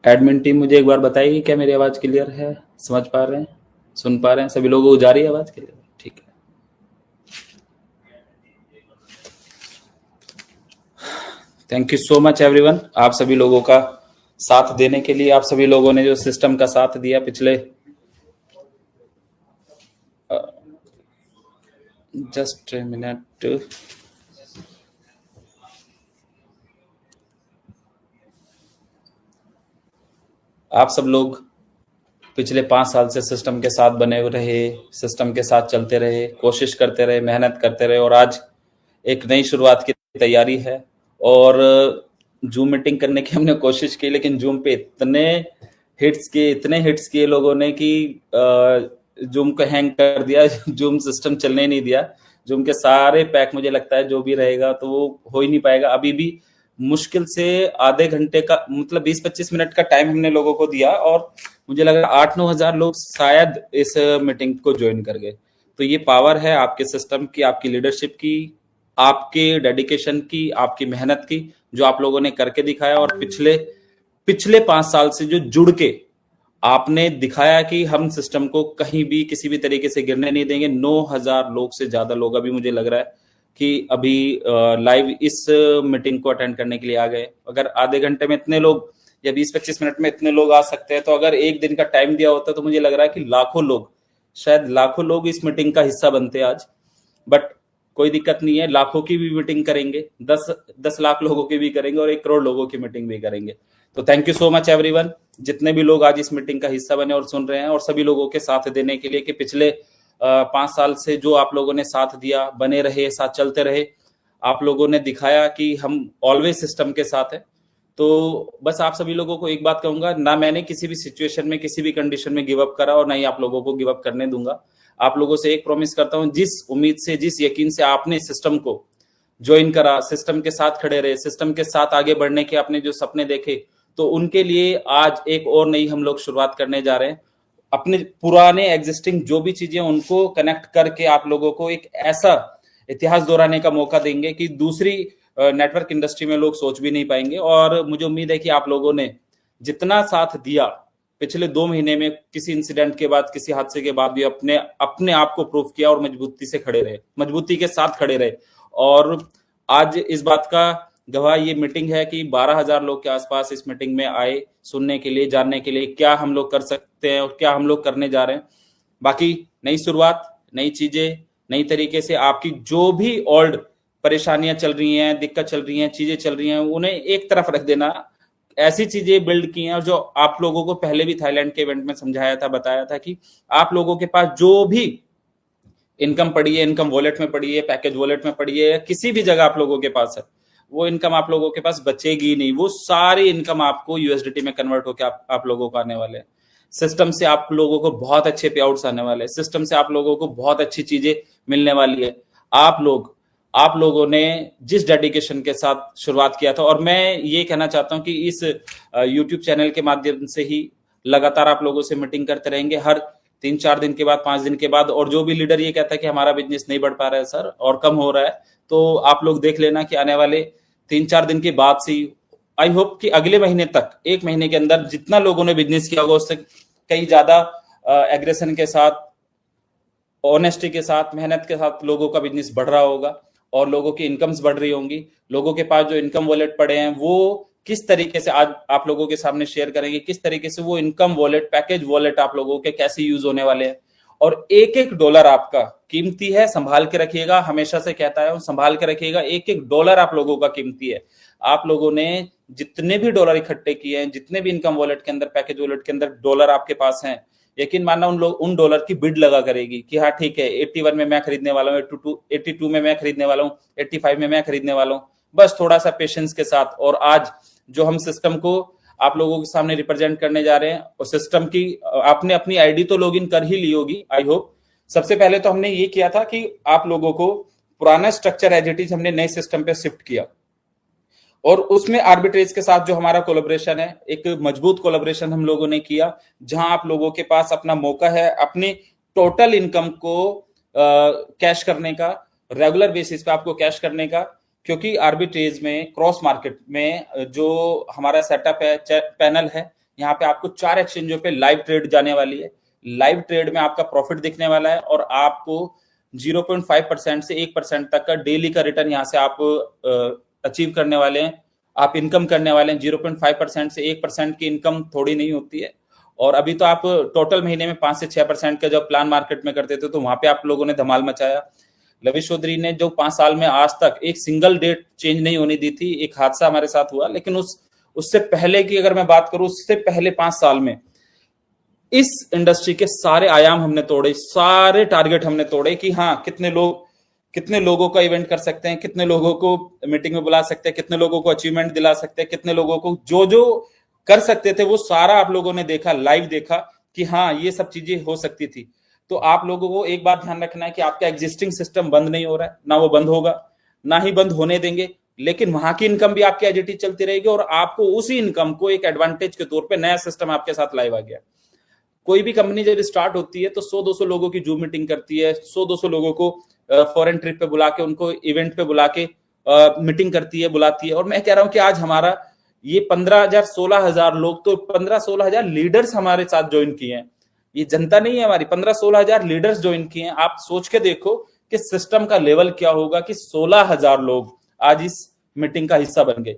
Admin team मुझे एक बार बताइए, क्या मेरी आवाज क्लियर है? समझ पा रहे हैं? सुन पा रहे हैं? सभी लोगों को जा रही है आवाज क्लियर? ठीक है। Thank you so much everyone, आप सभी लोगों का साथ देने के लिए। आप सभी लोगों ने जो सिस्टम का साथ दिया पिछले जस्ट ए मिनट। आप सब लोग पिछले 5 साल से सिस्टम के साथ बने रहे, सिस्टम के साथ चलते रहे, कोशिश करते रहे, मेहनत करते रहे, और आज एक नई शुरुआत की तैयारी है। और जूम मीटिंग करने की हमने कोशिश की, लेकिन जूम पे इतने हिट्स किए लोगों ने कि जूम को हैंग कर दिया। जूम सिस्टम चलने ही नहीं दिया। जूम के सारे पैक, मुझे लगता है जो भी रहेगा तो वो हो ही नहीं पाएगा। अभी भी मुश्किल से आधे घंटे का, मतलब 20-25 मिनट का टाइम हमने लोगों को दिया, और मुझे लग रहा है 8-9 हजार लोग शायद इस मीटिंग को ज्वाइन कर गए। तो ये पावर है आपके सिस्टम की, आपकी लीडरशिप की, आपके डेडिकेशन की, आपकी मेहनत की, जो आप लोगों ने करके दिखाया। और पिछले पिछले 5 साल से जो जुड़ के आपने दिखाया कि हम सिस्टम को कहीं भी किसी भी तरीके से गिरने नहीं देंगे। 9,000 लोग से ज्यादा लोग अभी मुझे लग रहा है कि अभी लाइव इस मीटिंग को अटेंड करने के लिए आ गए। अगर आधे घंटे में इतने लोग या 20-25 मिनट में इतने लोग आ सकते हैं, तो अगर एक दिन का टाइम दिया होता तो मुझे लग रहा है कि लाखों लोग, शायद लाखों लोग इस मीटिंग का हिस्सा बनते आज। बट कोई दिक्कत नहीं है, लाखों की भी मीटिंग करेंगे, 10 लाख लोगों की भी करेंगे, और 1 करोड़ लोगों की मीटिंग भी करेंगे। तो thank you so much everyone, जितने भी लोग आज इस मीटिंग का हिस्सा बने और सुन रहे हैं, और सभी लोगों के साथ देने के लिए कि पिछले 5 साल से जो आप लोगों ने साथ दिया, बने रहे, साथ चलते रहे। आप लोगों ने दिखाया कि हम ऑलवेज सिस्टम के साथ है। तो बस आप सभी लोगों को एक बात कहूंगा, ना मैंने किसी भी सिचुएशन में, किसी भी कंडीशन में गिव अप करा, और ना ही आप लोगों को गिव अप करने दूंगा। आप लोगों से एक प्रॉमिस करता हूं, जिस उम्मीद से, जिस यकीन से आपने सिस्टम को ज्वाइन करा, सिस्टम के साथ खड़े रहे, सिस्टम के साथ आगे बढ़ने के आपने जो सपने देखे, तो उनके लिए आज एक और नई हम लोग शुरुआत करने जा रहे हैं। अपने पुराने एग्जिस्टिंग जो भी चीजें, उनको कनेक्ट करके आप लोगों को एक ऐसा इतिहास दोहराने का मौका देंगे कि दूसरी नेटवर्क इंडस्ट्री में लोग सोच भी नहीं पाएंगे। और मुझे उम्मीद है कि आप लोगों ने जितना साथ दिया पिछले 2 महीने में, किसी इंसिडेंट के बाद, किसी हादसे के बाद भी अपने अपने आप को प्रूव किया, और मजबूती से खड़े रहे, मजबूती के साथ खड़े रहे। और आज इस बात का गवाह ये मीटिंग है कि 12,000 लोग के आसपास इस मीटिंग में आए, सुनने के लिए, जानने के लिए क्या हम लोग कर सकते हैं और क्या हम लोग करने जा रहे हैं। बाकी नई शुरुआत, नई चीजें, नई तरीके से आपकी जो भी ओल्ड परेशानियां चल रही हैं, दिक्कत चल रही हैं, चीजें चल रही हैं, उन्हें एक तरफ रख देना। ऐसी चीजें बिल्ड की हैं, और जो आप लोगों को पहले भी थाईलैंड के इवेंट में समझाया था, बताया था कि आप लोगों के पास जो भी इनकम पड़ी है, इनकम वॉलेट में पड़ी है, पैकेज वॉलेट में पड़ी है, किसी भी जगह आप लोगों के पास है, वो इनकम आप लोगों के पास बचेगी नहीं। वो सारी इनकम आपको यूएसडीटी में कन्वर्ट होकर आप लोगों को आने वाले हैं। सिस्टम से आप लोगों को बहुत अच्छे पे आउट्स आने वाले हैं। सिस्टम से आप लोगों को बहुत अच्छी चीजें मिलने वाली है। आप लोगों ने जिस डेडिकेशन के साथ शुरुआत किया था, और मैं ये कहना चाहता हूं कि इस यूट्यूब चैनल के माध्यम से ही लगातार आप लोगों से मीटिंग करते रहेंगे, हर 3-4 दिन के बाद, 5 दिन के बाद। और जो भी लीडर ये कहता है कि हमारा बिजनेस नहीं बढ़ पा रहा है सर, और कम हो रहा है, तो आप लोग देख लेना कि आने वाले 3-4 दिन के बाद से, आई होप कि अगले महीने तक, 1 महीने के अंदर जितना लोगों ने बिजनेस किया होगा उससे कई ज्यादा एग्रेशन के साथ, ऑनेस्टी के साथ, मेहनत के साथ लोगों का बिजनेस बढ़ रहा होगा, और लोगों की इनकम्स बढ़ रही होंगी। लोगों के पास जो इनकम वॉलेट पड़े हैं, वो किस तरीके से आज आप लोगों के सामने शेयर करेंगे, किस तरीके से वो इनकम वॉलेट, पैकेज वॉलेट आप लोगों के कैसे यूज होने वाले हैं। और एक एक डॉलर आपका कीमती है, संभाल के रखिएगा। हमेशा से कहता है, संभाल के रखिएगा। एक एक डॉलर आप लोगों का कीमती है। आप लोगों ने जितने भी डॉलर इकट्ठे किए हैं, जितने भी इनकम वॉलेट के अंदर, पैकेज वॉलेट के अंदर डॉलर आपके पास हैं, यकीन मानना उन डॉलर की बिड लगा करेगी कि हाँ ठीक है, 81 में मैं खरीदने वाला हूँ, 82 में मैं खरीदने वाला हूँ, 85 में मैं खरीदने वाला हूँ। बस थोड़ा सा पेशेंस के साथ। और आज जो हम सिस्टम को आप लोगों के सामने रिप्रेजेंट करने जा रहे हैं, और सिस्टम की आपने अपनी आईडी तो लॉगिन कर ही ली होगी, आई होप। सबसे पहले तो हमने ये किया था कि आप लोगों को पुराना स्ट्रक्चर एज इट इज हमने नए सिस्टम पे शिफ्ट किया, और उसमें आर्बिट्रेज के साथ जो हमारा कोलैबोरेशन है, एक मजबूत कोलैबोरेशन हम लोगों ने किया, जहां आप लोगों के पास अपना मौका है अपनी टोटल इनकम को कैश करने का, रेगुलर बेसिस पे आपको कैश करने का। क्योंकि आर्बिट्रेज में, क्रॉस मार्केट में जो हमारा सेटअप है, पैनल है, यहाँ पे आपको 4 एक्सचेंजों पे लाइव ट्रेड जाने वाली है। लाइव ट्रेड में आपका प्रॉफिट दिखने वाला है और आपको 0.5% से 1% तक का डेली का रिटर्न यहाँ से आप अचीव करने वाले हैं, आप इनकम करने वाले हैं। 0.5% से 1% की इनकम थोड़ी नहीं होती है। और अभी तो आप टोटल महीने में 5 से 6% का जब प्लान मार्केट में करते थे तो वहां पे आप लोगों ने धमाल मचाया। लविश चौधरी ने जो 5 साल में आज तक एक सिंगल डेट चेंज नहीं होने दी थी, एक हादसा हमारे साथ हुआ, लेकिन उससे पहले की अगर मैं बात करूं, उससे पहले 5 साल में इस इंडस्ट्री के सारे आयाम हमने तोड़े, सारे टारगेट हमने तोड़े कि हाँ कितने लोगों का इवेंट कर सकते हैं, कितने लोगों को मीटिंग में बुला सकते हैं, कितने लोगों को अचीवमेंट दिला सकते हैं, कितने लोगों को जो जो कर सकते थे वो सारा आप लोगों ने देखा, लाइव देखा कि हाँ ये सब चीजें हो सकती थी। तो आप लोगों को एक बात ध्यान रखना है कि आपका एग्जिस्टिंग सिस्टम बंद नहीं हो रहा है, ना वो बंद होगा, ना ही बंद होने देंगे, लेकिन वहां की इनकम भी आपकी एज इट इज चलती रहेगी और आपको उसी इनकम को एक एडवांटेज के तौर पे नया सिस्टम आपके साथ लाइव आ गया। कोई भी कंपनी जब स्टार्ट होती है तो 100-200 लोगों की जूम मीटिंग करती है, 100-200 लोगों को फॉरेन ट्रिप पे बुला के, उनको इवेंट पे बुला के मीटिंग करती है, बुलाती है। और मैं कह रहा हूं कि आज हमारा ये 15,000 16,000 लोग, तो 15-16,000 लीडर्स हमारे साथ ज्वाइन किए हैं। ये जनता नहीं है हमारी, 15-16,000 लीडर्स ज्वाइन किए हैं। आप सोच के देखो कि सिस्टम का लेवल क्या होगा कि 16,000 लोग आज इस मीटिंग का हिस्सा बन गए।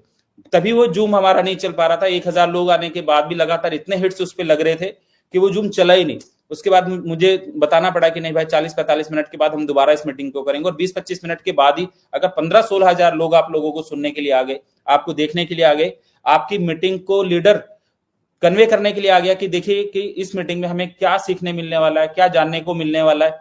तभी वो जूम हमारा नहीं चल पा रहा था। 1,000 लोग आने के बाद भी लगातार इतने हिट्स उस पर लग रहे थे कि वो जूम चला ही नहीं। उसके बाद मुझे बताना पड़ा कि नहीं भाई, 40-45 मिनट के बाद हम दोबारा इस मीटिंग को करेंगे। और 20-25 मिनट के बाद ही अगर 15-16,000 लोग आप लोगों को सुनने के लिए आ गए, आपको देखने के लिए आ गए, आपकी मीटिंग को लीडर कन्वे करने के लिए आ गया कि देखिए कि इस मीटिंग में हमें क्या सीखने मिलने वाला है, क्या जानने को मिलने वाला है,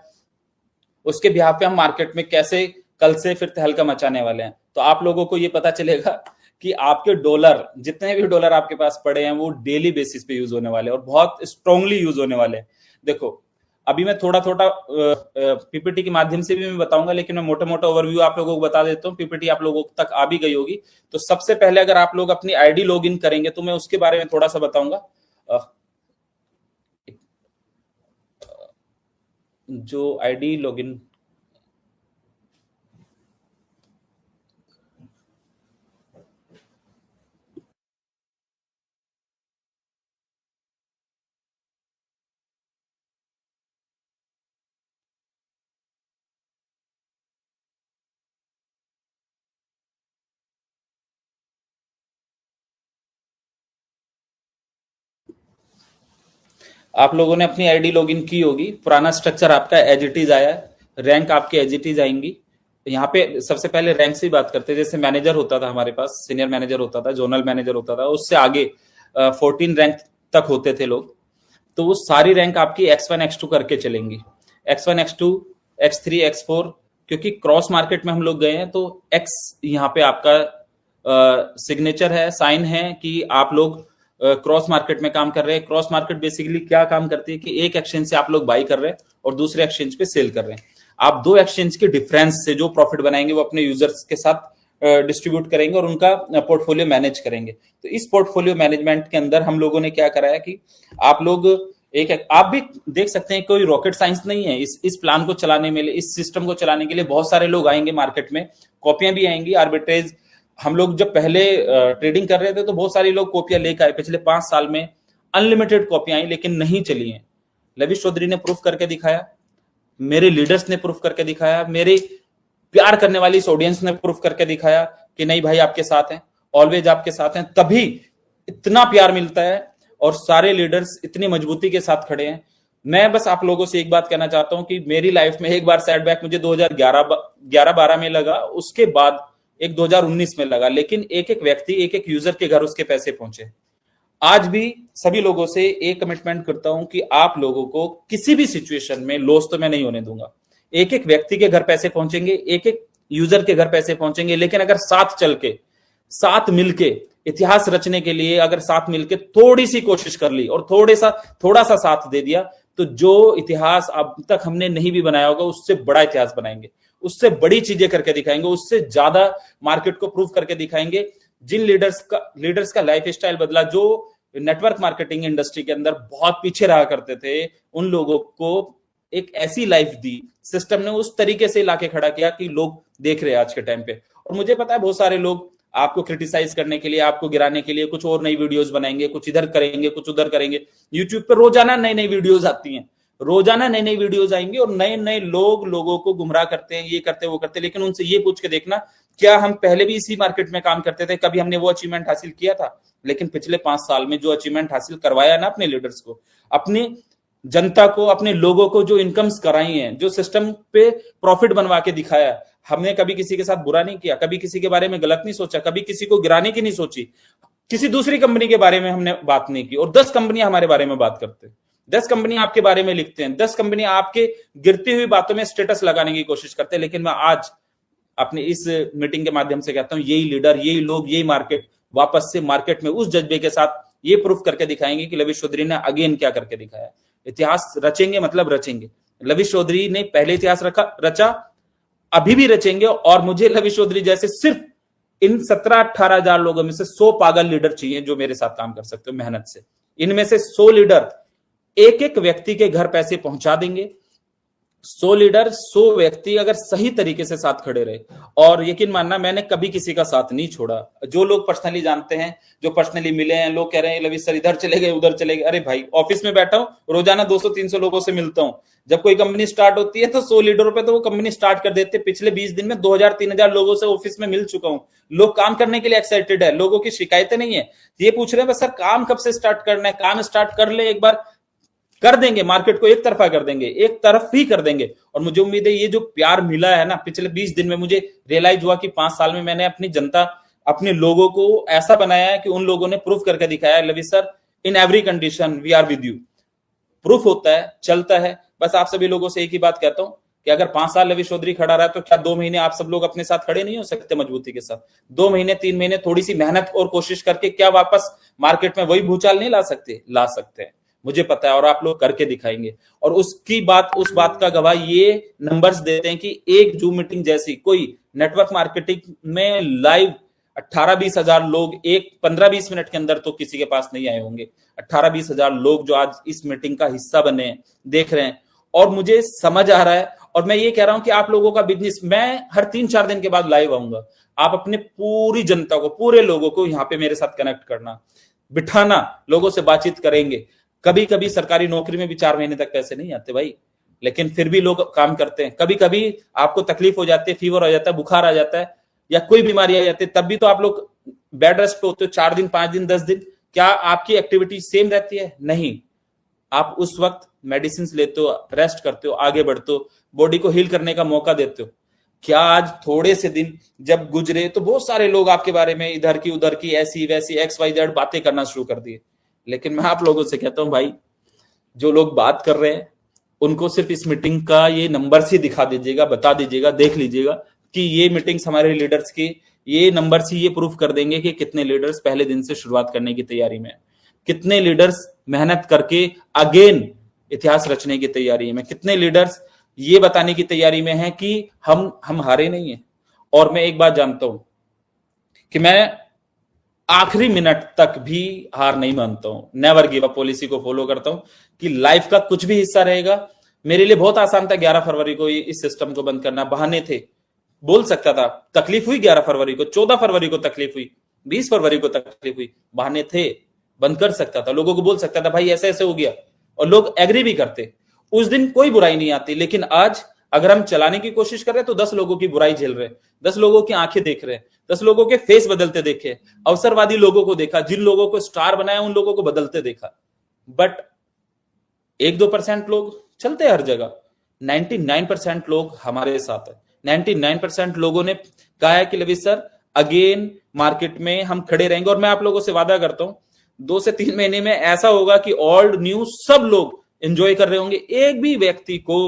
उसके बिहाफ पे हम मार्केट में कैसे कल से फिर तहलका मचाने वाले हैं, तो आप लोगों को ये पता चलेगा कि आपके डॉलर, जितने भी डॉलर आपके पास पड़े हैं, वो डेली बेसिस पे यूज होने वाले हैं और बहुत स्ट्रांगली यूज होने वाले हैं। देखो, अभी मैं थोड़ा थोड़ा पीपीटी के माध्यम से भी मैं बताऊंगा, लेकिन मैं मोटा मोटा ओवरव्यू आप लोगों को बता देता हूँ। पीपीटी आप लोगों तक आ भी गई होगी। तो सबसे पहले अगर आप लोग अपनी आईडी लॉग इन करेंगे तो मैं उसके बारे में थोड़ा सा बताऊंगा। जो आईडी लॉग इन, आप लोगों ने अपनी आईडी लॉगिन की होगी, पुराना स्ट्रक्चर आपका एज इट इज आया है, रैंक आपके एज इट इज आएंगी। यहाँ पे सबसे पहले रैंक से ही बात करते हैं। जैसे मैनेजर होता था हमारे पास, सीनियर मैनेजर होता था, जोनल मैनेजर होता था, उससे आगे 14 रैंक तक होते थे लोग। तो वो सारी रैंक आपकी X1 X2 करके चलेंगी, X1 X2 X3 X4, क्योंकि क्रॉस मार्केट में हम लोग गए हैं तो X यहाँ पे आपका सिग्नेचर है, साइन है कि आप लोग क्रॉस मार्केट में काम कर रहे हैं। क्रॉस मार्केट बेसिकली क्या काम करती है कि एक एक्सचेंज से आप लोग बाई कर रहे हैं और दूसरे एक्सचेंज पे सेल कर रहे हैं। आप दो एक्सचेंज के डिफरेंस से जो प्रॉफिट बनाएंगे वो अपने यूजर्स के साथ डिस्ट्रीब्यूट करेंगे और उनका पोर्टफोलियो मैनेज करेंगे। तो इस पोर्टफोलियो मैनेजमेंट के अंदर हम लोगों ने क्या कराया कि आप लोग आप भी देख सकते हैं, कोई रॉकेट साइंस नहीं है इस प्लान को चलाने में, इस सिस्टम को चलाने के लिए बहुत सारे लोग आएंगे मार्केट में, कॉपियां भी आएंगी, आर्बिट्रेज। हम लोग जब पहले ट्रेडिंग कर रहे थे तो बहुत सारे लोग कॉपियां लेकर आए, पिछले 5 साल में अनलिमिटेड कॉपियां आई लेकिन नहीं चली हैं। लविश चौधरी ने प्रूफ करके दिखाया, मेरे लीडर्स ने प्रूफ करके दिखाया, मेरे प्यार करने वाली इस ऑडियंस ने प्रूफ करके दिखाया कि नहीं भाई आपके साथ हैं, ऑलवेज आपके साथ हैं। तभी इतना प्यार मिलता है और सारे लीडर्स इतनी मजबूती के साथ खड़े हैं। मैं बस आप लोगों से एक बात कहना चाहता हूं कि मेरी लाइफ में एक बार सेटबैक मुझे 2011-12 में लगा, उसके बाद एक 2019 में लगा, लेकिन एक एक व्यक्ति, एक एक यूजर के घर उसके पैसे पहुंचे। आज भी सभी लोगों से एक कमिटमेंट करता हूं कि आप लोगों को किसी भी सिचुएशन में लॉस तो मैं नहीं होने दूंगा। एक एक व्यक्ति के घर पैसे पहुंचेंगे, एक एक यूजर के घर पैसे पहुंचेंगे, लेकिन अगर साथ चल के, साथ मिलके इतिहास रचने के लिए अगर साथ मिलके थोड़ी सी कोशिश कर ली और थोड़ा सा साथ दे दिया, तो जो इतिहास अब तक हमने नहीं भी बनाया होगा उससे बड़ा इतिहास बनाएंगे, उससे बड़ी चीजें करके दिखाएंगे, उससे ज्यादा मार्केट को प्रूव करके दिखाएंगे। जिन लीडर्स का लाइफ स्टाइल बदला, जो नेटवर्क मार्केटिंग इंडस्ट्री के अंदर बहुत पीछे रहा करते थे, उन लोगों को एक ऐसी लाइफ दी सिस्टम ने, उस तरीके से लाके खड़ा किया कि लोग देख रहे हैं आज के टाइम पे। और मुझे पता है बहुत सारे लोग आपको क्रिटिसाइज करने के लिए, आपको गिराने के लिए कुछ और नई वीडियोस बनाएंगे, कुछ इधर करेंगे, कुछ उधर करेंगे। यूट्यूब पर रोजाना नई नई वीडियोस आती हैं, रोजाना नई नई वीडियोस आएंगी और नए नए लोग लोगों को गुमराह करते हैं, ये करते वो करते। लेकिन उनसे ये पूछ के देखना, क्या हम पहले भी इसी मार्केट में काम करते थे, कभी हमने वो अचीवमेंट हासिल किया था? लेकिन पिछले 5 साल में जो अचीवमेंट हासिल करवाया ना अपने लीडर्स को, अपनी जनता को, अपने लोगों को जो इनकम्स कराई हैं, जो सिस्टम पे प्रॉफिट बनवा के दिखाया, हमने कभी किसी के साथ बुरा नहीं किया, कभी किसी के बारे में गलत नहीं सोचा, कभी किसी को गिराने की नहीं सोची, किसी दूसरी कंपनी के बारे में हमने बात नहीं की। और 10 कंपनियां हमारे बारे में बात करते हैं, 10 कंपनी आपके बारे में लिखते हैं, 10 कंपनी आपके गिरती हुई बातों में स्टेटस लगाने की कोशिश करते हैं। लेकिन मैं आज अपनी इस मीटिंग के माध्यम से कहता हूं, यही लीडर, यही लोग, यही मार्केट वापस से मार्केट में उस जज्बे के साथ ये प्रूफ करके दिखाएंगे कि लविश चौधरी ने अगेन क्या करके दिखाया। इतिहास रचेंगे, मतलब रचेंगे। लविश चौधरी ने पहले इतिहास रचा, अभी भी रचेंगे। और मुझे लविश चौधरी जैसे सिर्फ इन 17-18 हजार लोगों में से 100 पागल लीडर चाहिए जो मेरे साथ काम कर सकते हो मेहनत से। इनमें से 100 लीडर एक एक व्यक्ति के घर पैसे पहुंचा देंगे। 100 लीडर, 100 व्यक्ति अगर सही तरीके से साथ खड़े रहे, और यकीन मानना मैंने कभी किसी का साथ नहीं छोड़ा। जो लोग पर्सनली जानते हैं, जो पर्सनली मिले हैं, लोग कह रहे हैं लविश सर इधर चले गए, उधर चले गए। अरे भाई, ऑफिस में बैठा हूं, रोजाना 200-300 लोगों से मिलता हूं। जब कोई कंपनी स्टार्ट होती है तो 100 लीडरों पे तो वो कंपनी स्टार्ट कर देते। पिछले 20 दिन में 2000-3000 लोगों से ऑफिस में मिल चुका हूं। लोग काम करने के लिए एक्साइटेड है, लोगों की शिकायतें नहीं है। ये पूछ रहे हैं बस सर काम कब से स्टार्ट करना है, काम स्टार्ट कर ले एक बार, कर देंगे, मार्केट को एक तरफा कर देंगे, एक तरफ ही कर देंगे। और मुझे उम्मीद है ये जो प्यार मिला है ना पिछले 20 दिन में, मुझे रियलाइज हुआ कि 5 साल में मैंने अपनी जनता, अपने लोगों को ऐसा बनाया है कि उन लोगों ने प्रूफ करके दिखाया है, Lavish sir in every condition we are with you. Proof होता है, चलता है। बस आप सभी लोगों से एक ही बात कहता हूं कि अगर 5 साल लविश चौधरी खड़ा रहा तो क्या 2 महीने आप सब लोग अपने साथ खड़े नहीं हो सकते मजबूती के साथ? 2 महीने, 3 महीने थोड़ी सी मेहनत और कोशिश करके क्या वापस मार्केट में वही भूचाल नहीं ला सकते? ला सकते हैं, मुझे पता है, और आप लोग करके दिखाएंगे। और उसकी बात, उस बात का गवाह ये नंबर्स देते हैं कि एक जूम मीटिंग जैसी कोई नेटवर्क मार्केटिंग में लाइव 18-20 हजार लोग एक 15-20 मिनट के अंदर तो किसी के पास नहीं आए होंगे। 18-20 हजार लोग जो आज इस मीटिंग का हिस्सा बने हैं, देख रहे हैं। और मुझे समझ आ रहा है, और मैं ये कह रहा हूं कि आप लोगों का बिजनेस, मैं हर 3-4 दिन के बाद लाइव आऊंगा। आप अपने पूरी जनता को, पूरे लोगों को यहाँ पे मेरे साथ कनेक्ट करना, बिठाना, लोगों से बातचीत करेंगे। कभी कभी सरकारी नौकरी में भी 4 महीने तक पैसे नहीं आते भाई, लेकिन फिर भी लोग काम करते हैं। कभी कभी आपको तकलीफ हो जाती है, फीवर हो जाता है, बुखार आ जाता है, या कोई बीमारी आ जाती है, तब भी तो आप लोग बेड रेस्ट पे होते हो 4 दिन, 5 दिन, 10 दिन। क्या आपकी एक्टिविटी सेम रहती है? नहीं। आप उस वक्त मेडिसिन लेते हो, रेस्ट करते हो, आगे बढ़ते हो, बॉडी को हील करने का मौका देते हो। क्या आज थोड़े से दिन जब गुजरे तो बहुत सारे लोग आपके बारे में इधर की उधर की, ऐसी वैसी, XYZ बातें करना शुरू कर दिए? लेकिन मैं आप लोगों से कहता हूं भाई, जो लोग बात कर रहे हैं उनको सिर्फ इस मीटिंग का ये नंबर ही दिखा दीजिएगा, बता दीजिएगा, देख लीजिएगा कि ये मीटिंग्स हमारे लीडर्स की, ये नंबर ही ये प्रूफ कर देंगे कि कितने लीडर्स पहले दिन से शुरुआत करने की तैयारी में, कितने लीडर्स मेहनत करके अगेन इतिहास रचने की तैयारी में, कितने लीडर्स ये बताने की तैयारी में हैं कि हम हारे नहीं है। और मैं एक बात जानता हूं कि मैं आखिरी मिनट तक भी हार नहीं मानता हूं, नेवर गिव अप पॉलिसी को फॉलो करता हूं कि लाइफ का कुछ भी हिस्सा रहेगा। मेरे लिए बहुत आसान था 11 फरवरी को इस सिस्टम को बंद करना, बहाने थे, बोल सकता था। तकलीफ हुई 11 फरवरी को, 14 फरवरी को तकलीफ हुई, 20 फरवरी को तकलीफ हुई, बहाने थे, बंद कर सकता था, लोगों को बोल सकता था भाई ऐसे ऐसे हो गया, और लोग एग्री भी करते। उस दिन कोई बुराई नहीं आती। लेकिन आज अगर हम चलाने की कोशिश कर रहे हैं तो 10 लोगों की बुराई झेल रहे हैं, 10 लोगों की आंखें देख रहे हैं, 10 लोगों के फेस बदलते देखे, अवसरवादी लोगों को देखा, जिन लोगों को स्टार बनाया उन लोगों को बदलते देखा। बट 1-2% लोग चलते हैं हर जगह, 99% लोग हमारे साथ है। 99% लोगों ने कहा है कि लविश सर अगेन मार्केट में हम खड़े रहेंगे। और मैं आप लोगों से वादा करता हूं 2 से 3 महीने में ऐसा होगा कि ओल्ड न्यू सब लोग एंजॉय कर रहे होंगे। एक भी व्यक्ति को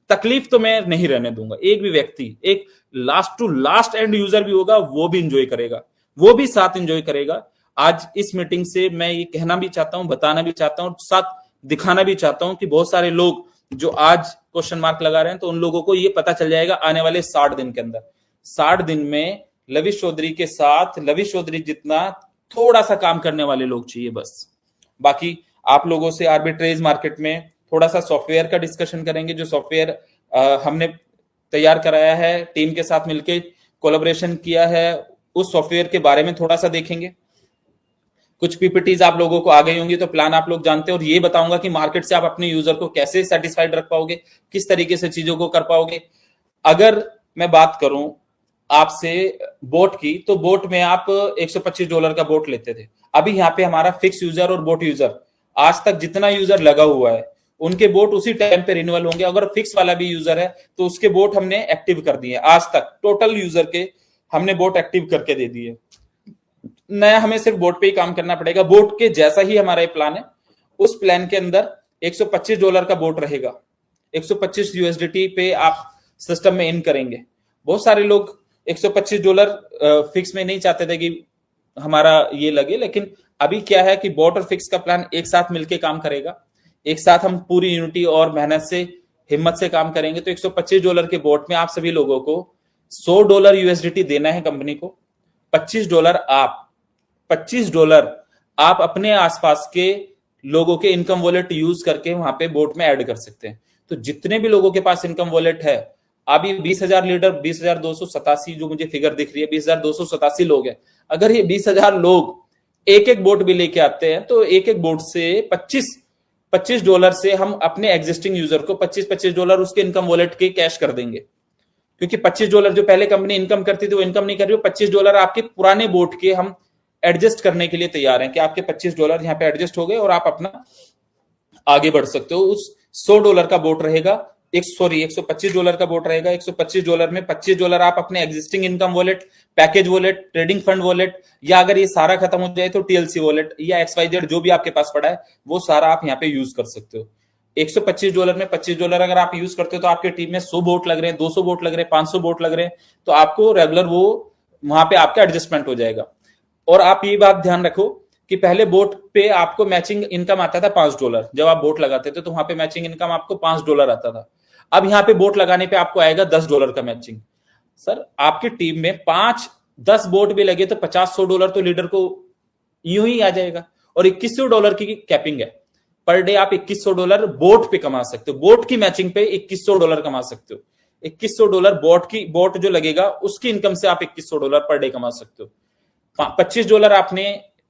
तकलीफ तो मैं नहीं रहने दूंगा। एक भी व्यक्ति, एक last to last end user भी होगा, वो भी एंजॉय करेगा, वो भी साथ एंजॉय करेगा। आज इस मीटिंग से मैं ये कहना भी चाहता हूं, बताना भी चाहता हूं, साथ दिखाना भी चाहता हूं कि बहुत सारे लोग जो आज क्वेश्चन मार्क लगा रहे हैं, तो उन लोगों को ये पता चल जाएगा आने वाले 60 दिन के अंदर। 60 दिन में लविश चौधरी के साथ लविश चौधरी जितना थोड़ा सा काम करने वाले लोग चाहिए बस। बाकी आप लोगों से आर्बिट्रेज मार्केट में थोड़ा सा सॉफ्टवेयर का डिस्कशन करेंगे। जो सॉफ्टवेयर हमने तैयार कराया है, टीम के साथ मिलकर कोलैबोरेशन किया है, उस सॉफ्टवेयर के बारे में थोड़ा सा देखेंगे। कुछ पीपीटीज आप लोगों को आ गई होंगी, तो प्लान आप लोग जानते हैं, और ये बताऊंगा कि मार्केट से आप अपने यूजर को कैसे सेटिस्फाइड रख पाओगे, किस तरीके से चीजों को कर पाओगे। अगर मैं बात करूं आपसे बोट की, तो बोट में आप $125 का बोट लेते थे। अभी यहाँ पे हमारा फिक्स यूजर और बोट यूजर, आज तक जितना यूजर लगा हुआ है उनके बोट उसी टाइम पे रिन्यूअल होंगे। अगर फिक्स वाला भी यूजर है तो उसके बोट हमने एक्टिव कर दिए। आज तक टोटल यूजर के हमने बोट एक्टिव करके दे दिए। नया हमें सिर्फ बोट पे ही काम करना पड़ेगा। बोट के जैसा ही हमारा ये प्लान है, उस प्लान के अंदर $125 का बोट रहेगा। 125 USDT पे आप सिस्टम में इन करेंगे। बहुत सारे लोग $125 फिक्स में नहीं चाहते थे कि हमारा ये लगे, लेकिन अभी क्या है कि बोट और फिक्स का प्लान एक साथ मिलके काम करेगा। एक साथ हम पूरी यूनिटी और मेहनत से, हिम्मत से काम करेंगे। तो $125 के बोट में आप सभी लोगों को $100 USDT देना है कंपनी को। $25 आप अपने आसपास के लोगों के इनकम वॉलेट यूज करके वहां पे बोट में ऐड कर सकते हैं। तो जितने भी लोगों के पास इनकम वॉलेट है, अभी 20,000 लीडर, 20,287 जो मुझे फिगर दिख रही है, 20,287 लोग हैं। अगर ये 20,000 लोग एक एक बोट भी लेके आते हैं, तो एक एक बोट से $25 से हम अपने एग्जिस्टिंग यूजर को $25 उसके इनकम वॉलेट के कैश कर देंगे। क्योंकि $25 जो पहले कंपनी इनकम करती थी वो इनकम नहीं कर रही। $25 आपके पुराने बोट के हम एडजस्ट करने के लिए तैयार हैं कि आपके $25 यहाँ पे एडजस्ट हो गए और आप अपना आगे बढ़ सकते हो। उस $100 का बोट रहेगा, $125 का बोट रहेगा। $125 में $25 आप अपने existing income wallet, package wallet, trading fund wallet, या अगर ये सारा खत्म हो जाए तो TLC वॉलेट या XYZ जो भी आपके पास पड़ा है वो सारा आप यहाँ पे यूज कर सकते हो। $125 में $25 अगर आप यूज करते हो तो आपके टीम में 100 बोट लग रहे हैं, 200 बोट लग रहे हैं, 500 बोट लग रहे हैं, तो आपको रेगुलर वो वहां पे आपका एडजस्टमेंट हो जाएगा। और आप ये बात ध्यान रखो कि पहले बोट पे आपको मैचिंग इनकम आता था $5। जब आप बोट लगाते थे तो वहां पे मैचिंग इनकम आपको $5 आता था। अब यहाँ पे बोट लगाने पे आपको आएगा $10 का मैचिंग। सर आपकी टीम में 5-10 बोट भी लगे तो $50-100 तो लीडर को यूं ही आ जाएगा। और $2100 की कैपिंग है। पर डे आप $2100 बोट पे कमा सकते हो। बोट की मैचिंग पे $2100 कमा सकते हो। $2100 बोट जो लगेगा उसकी इनकम से आप $2100 पर डे कमा सकते हो। $25 आपने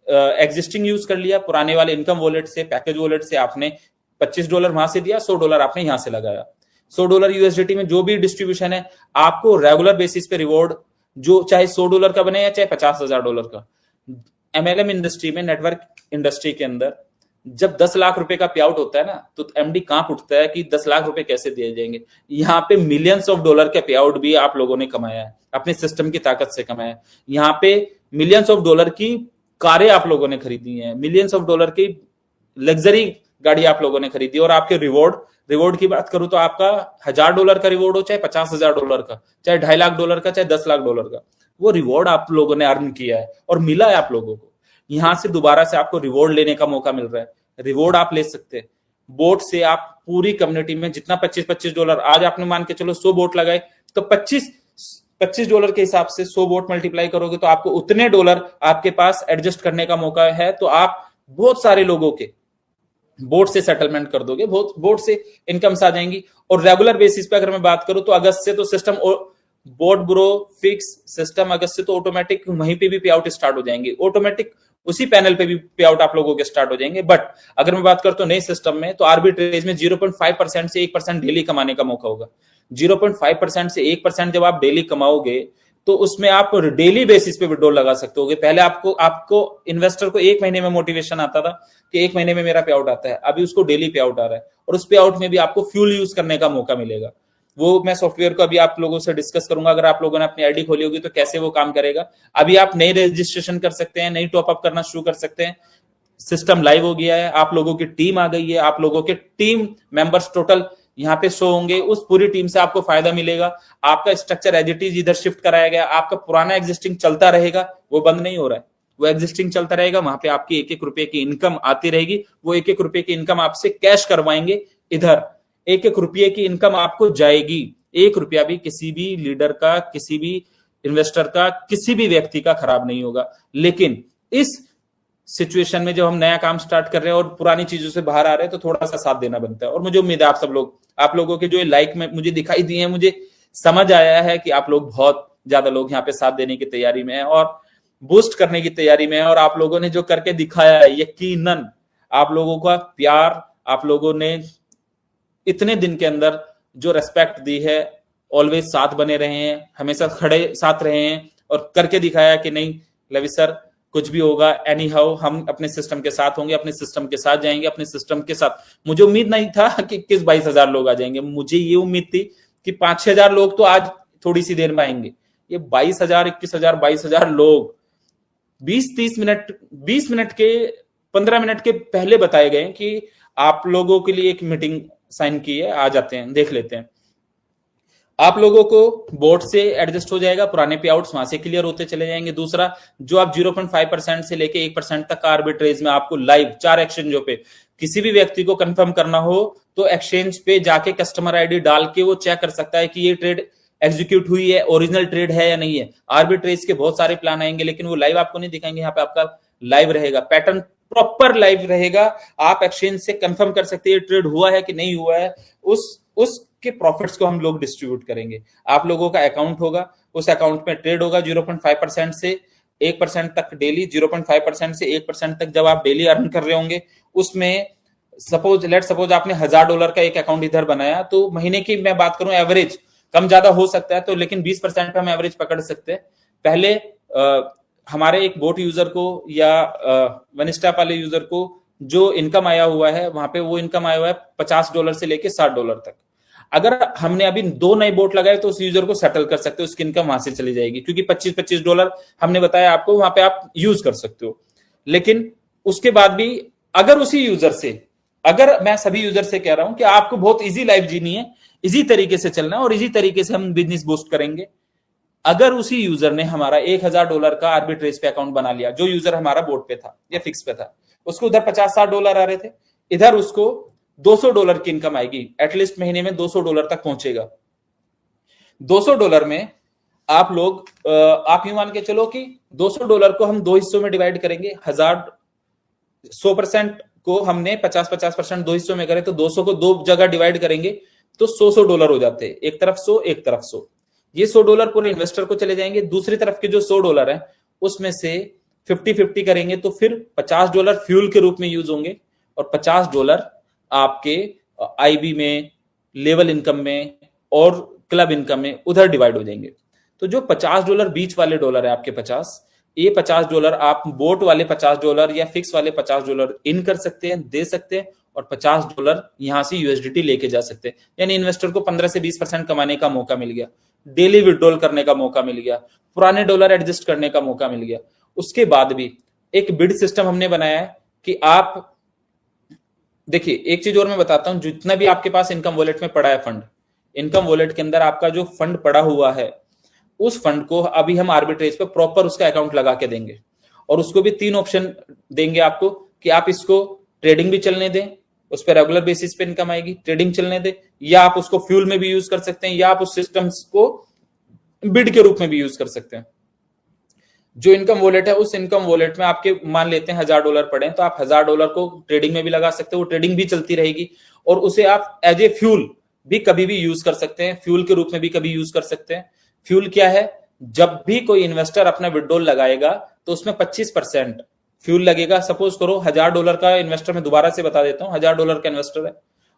एग्जिस्टिंग यूज कर लिया, पुराने वाले इनकम वॉलेट से, पैकेज वॉलेट से आपने $25 वहां से दिया, $100 आपने यहां से लगाया। $100 USDT में जो भी डिस्ट्रीब्यूशन है आपको रेगुलर बेसिस पे रिवॉर्ड, जो चाहे $100 का बने या चाहे $50,000 का। MLM इंडस्ट्री में, नेटवर्क इंडस्ट्री के अंदर जब 10 लाख रुपए का पे आउट होता है ना, तो MD कांप उठता है कि 10 लाख रुपए कैसे दिए जाएंगे। यहाँ पे मिलियंस ऑफ डॉलर का पे आउट भी आप लोगों ने कमाया है, अपने सिस्टम की ताकत से कमाया है। यहाँ पे मिलियंस ऑफ डॉलर की कारें आप लोगों ने खरीदी हैं, मिलियंस ऑफ डॉलर की लग्जरी गाड़ी आप लोगों ने खरीदी। और आपके रिवॉर्ड की बात करूं तो आपका $1000 का रिवॉर्ड हो, चाहे $50,000 का, चाहे $2.5 लाख का, चाहे $10 लाख का, वो रिवॉर्ड आप लोगों ने अर्न किया है और मिला है आप लोगों को। यहां से दोबारा से आपको रिवॉर्ड लेने का मौका मिल रहा है। रिवॉर्ड आप ले सकते हैं बोट से। आप पूरी कम्युनिटी में जितना $25 आज आपने मान के चलो 100 बोट लगाए, तो $25 के हिसाब से 100 बोट मल्टीप्लाई करोगे तो आपको उतने डॉलर आपके पास एडजस्ट करने का मौका है। तो आप बहुत सारे लोगों के बोट से सेटलमेंट कर दोगे, बोट से इनकम्स आ जाएंगी। और रेगुलर बेसिस पे अगर मैं बात करूं तो अगस्त से तो system bot bro fix system, अगस्त से तो ऑटोमेटिक वहीं पे भी पे आउट स्टार्ट हो जाएंगे, ऑटोमेटिक उसी पैनल पे भी पे आउट आप लोगों के स्टार्ट हो जाएंगे। बट अगर मैं बात करता हूं नए सिस्टम में, तो आर्बिट्रेज में 0.5% से 1% डेली कमाने का मौका होगा। 0.5% से 1% जब आप डेली कमाओगे तो उसमें आप डेली बेसिस पे विड्रॉल लगा सकते हो। पहले आपको इन्वेस्टर को 1 महीने में मोटिवेशन आता था कि 1 महीने में मेरा पे आउट आता है, अभी उसको डेली पे आउट आ रहा है। और उस पे आउट में भी आपको फ्यूल यूज करने का मौका मिलेगा। वो मैं सॉफ्टवेयर को अभी आप लोगों से डिस्कस करूंगा। अगर आप लोगों ने अपनी आईडी खोली होगी तो कैसे वो काम करेगा। अभी आप नई रजिस्ट्रेशन कर सकते हैं, नई टॉपअप करना शुरू कर सकते हैं। सिस्टम लाइव हो गया है, आप लोगों की टीम आ गई है, आप लोगों के टीम मेंबर्स टोटल यहाँ पे शो होंगे। उस पूरी टीम से आपको फायदा मिलेगा। आपका स्ट्रक्चर एज इट इज इधर शिफ्ट कराया गया। आपका पुराना एग्जिस्टिंग चलता रहेगा, वो बंद नहीं हो रहा है, वो एग्जिस्टिंग चलता रहेगा। वहां पे आपकी 1-1 रुपए की इनकम आती रहेगी। वो 1-1 रुपए की इनकम आपसे कैश करवाएंगे। इधर 1-1 रुपये की इनकम आपको जाएगी। 1 रुपया भी किसी भी लीडर का, किसी भी इन्वेस्टर का, किसी भी व्यक्ति का खराब नहीं होगा। लेकिन इस सिचुएशन में जब हम नया काम स्टार्ट कर रहे हैं और पुरानी चीजों से बाहर आ रहे हैं, तो थोड़ा सा साथ देना बनता है। और मुझे उम्मीद है आप लोगों के जो लाइक में मुझे दिखाई दिए हैं, मुझे समझ आया है कि आप लोग बहुत ज्यादा लोग यहाँ पे साथ देने की तैयारी में है और बूस्ट करने की तैयारी में है। और आप लोगों ने जो करके दिखाया है, यकीनन आप लोगों का प्यार, आप लोगों ने इतने दिन के अंदर जो रेस्पेक्ट दी है, ऑलवेज साथ बने रहे हैं, हमेशा खड़े साथ रहे हैं और करके दिखाया कि नहीं लवी सर कुछ भी होगा एनी हाउ हम अपने सिस्टम के साथ होंगे, अपने सिस्टम के साथ जाएंगे, अपने सिस्टम के साथ। मुझे उम्मीद नहीं था कि 21-22 हजार लोग आ जाएंगे, मुझे ये उम्मीद थी कि 5-6 हजार लोग तो आज थोड़ी सी देर में आएंगे। ये 22 हजार, 21 हजार, 22 हजार लोग 20-30 मिनट, 20 मिनट के 15 मिनट के पहले बताए गए कि आप लोगों के लिए एक मीटिंग साइन की है, आ जाते हैं, देख लेते हैं। आप लोगों को बोर्ड से एडजस्ट हो जाएगा, पुराने पे आउट्स वहां से क्लियर होते चले जाएंगे। दूसरा, जो आप 0.5% से लेके 1% तक का आर्बिट्रेज में आपको लाइव 4 एक्सचेंजों पे किसी भी व्यक्ति को कंफर्म करना हो तो एक्सचेंज पे जाके कस्टमर आईडी डाल के वो चेक कर सकता है कि ये ट्रेड एग्जीक्यूट हुई है, ओरिजिनल ट्रेड है या नहीं है। आर्बिट्रेज के बहुत सारे प्लान आएंगे लेकिन वो लाइव आपको नहीं दिखाएंगे, यहाँ पे आपका लाइव रहेगा, पैटर्न प्रॉपर लाइव रहेगा। आप एक्सचेंज से कंफर्म कर सकते हैं ट्रेड हुआ है कि नहीं हुआ है। उसके प्रॉफिट्स को हम लोग डिस्ट्रीब्यूट करेंगे। आप लोगों का अकाउंट होगा, उस अकाउंट में ट्रेड होगा 0.5% से 1% तक डेली, 0.5% से 1% तक जब आप डेली अर्न कर रहे होंगे, उसमें सपोज आपने $1000 का एक अकाउंट इधर बनाया, तो महीने की मैं बात करूं एवरेज कम ज्यादा हो सकता है, तो लेकिन 20% पे हम एवरेज पकड़ सकते हैं। पहले हमारे एक बोट यूजर को या वनिस्टॉप वाले यूजर को जो इनकम आया हुआ है वहां पे, वो इनकम आया हुआ है $50 से लेके $60 तक। अगर हमने अभी 2 नए बोट लगाए तो उस यूजर को सेटल कर सकते हो, उसकी इनकम वहां से चली जाएगी, क्योंकि $25 हमने बताया आपको, वहां पे आप यूज कर सकते हो। लेकिन उसके बाद भी अगर उसी यूजर से, अगर मैं सभी यूजर से कह रहा हूं कि आपको बहुत इजी लाइफ जीनी है, इजी तरीके से चलना है और इजी तरीके से हम बिजनेस बूस्ट करेंगे। अगर उसी यूजर ने हमारा $1000 का आर्बिट्रेज पे अकाउंट बना लिया, जो यूजर हमारा बोर्ड पे था या फिक्स पे था, उसको उधर $50-60 आ रहे थे, इधर उसको $200 की इनकम आएगी, एटलीस्ट महीने में $200 तक पहुंचेगा। $200 में आप लोग आप यूं मान के चलो कि $200 को हम 2 हिस्सों में डिवाइड करेंगे। 100% को हमने 50-50% 2 हिस्सों में करे, तो 200 को 2 जगह डिवाइड करेंगे तो $100 हो जाते हैं, एक तरफ 100 एक तरफ 100। ये $100 पूरे इन्वेस्टर को चले जाएंगे। दूसरी तरफ के जो $100 है उसमें से 50-50 करेंगे तो फिर $50 फ्यूल के रूप में यूज होंगे और $50 आपके आईबी में, लेवल इनकम में और क्लब इनकम में उधर डिवाइड हो जाएंगे। तो जो $50 बीच वाले डॉलर है आपके 50, ये $50 आप बोट वाले $50 या फिक्स वाले $50 इन कर सकते हैं, दे सकते हैं और $50 यहां से यूएसडीटी लेके जा सकते हैं। यानी इन्वेस्टर को 15 से 20% कमाने का मौका मिल गया, डेली विड्रॉल करने का मौका मिल गया, पुराने डॉलर एडजस्ट करने का मौका मिल गया। उसके बाद भी एक बिड सिस्टम हमने बनाया है कि आप देखिए, एक चीज और मैं बताता हूं, जितना भी आपके पास इनकम वॉलेट में पड़ा है फंड, इनकम वॉलेट के अंदर आपका जो फंड पड़ा हुआ है, उस फंड को अभी हम आर्बिट्रेज पे प्रॉपर उसका अकाउंट लगा के देंगे और उसको भी 3 ऑप्शन देंगे आपको कि आप इसको ट्रेडिंग भी चलने दें, उस पर रेगुलर बेसिस पे इनकम आएगी, ट्रेडिंग चलने दें, या आप उसको फ्यूल में भी यूज कर सकते हैं, या आप उस सिस्टम को बिड के रूप में भी यूज कर सकते हैं। जो इनकम वॉलेट है, उस इनकम वॉलेट में आपके मान लेते हैं $1000 पड़े, तो आप $1000 को ट्रेडिंग में भी लगा सकते हो, वो ट्रेडिंग भी चलती रहेगी और उसे आप एज ए फ्यूल भी कभी भी यूज कर सकते हैं, फ्यूल के रूप में भी कभी यूज कर सकते हैं। फ्यूल क्या है? जब भी कोई इन्वेस्टर अपना विड्रॉल लगाएगा तो उसमें 25% फ्यूल लगेगा। सपोज करो $1000 का इन्वेस्टर, मैं दोबारा से बता देता हूं, $1000 का इन्वेस्टर है,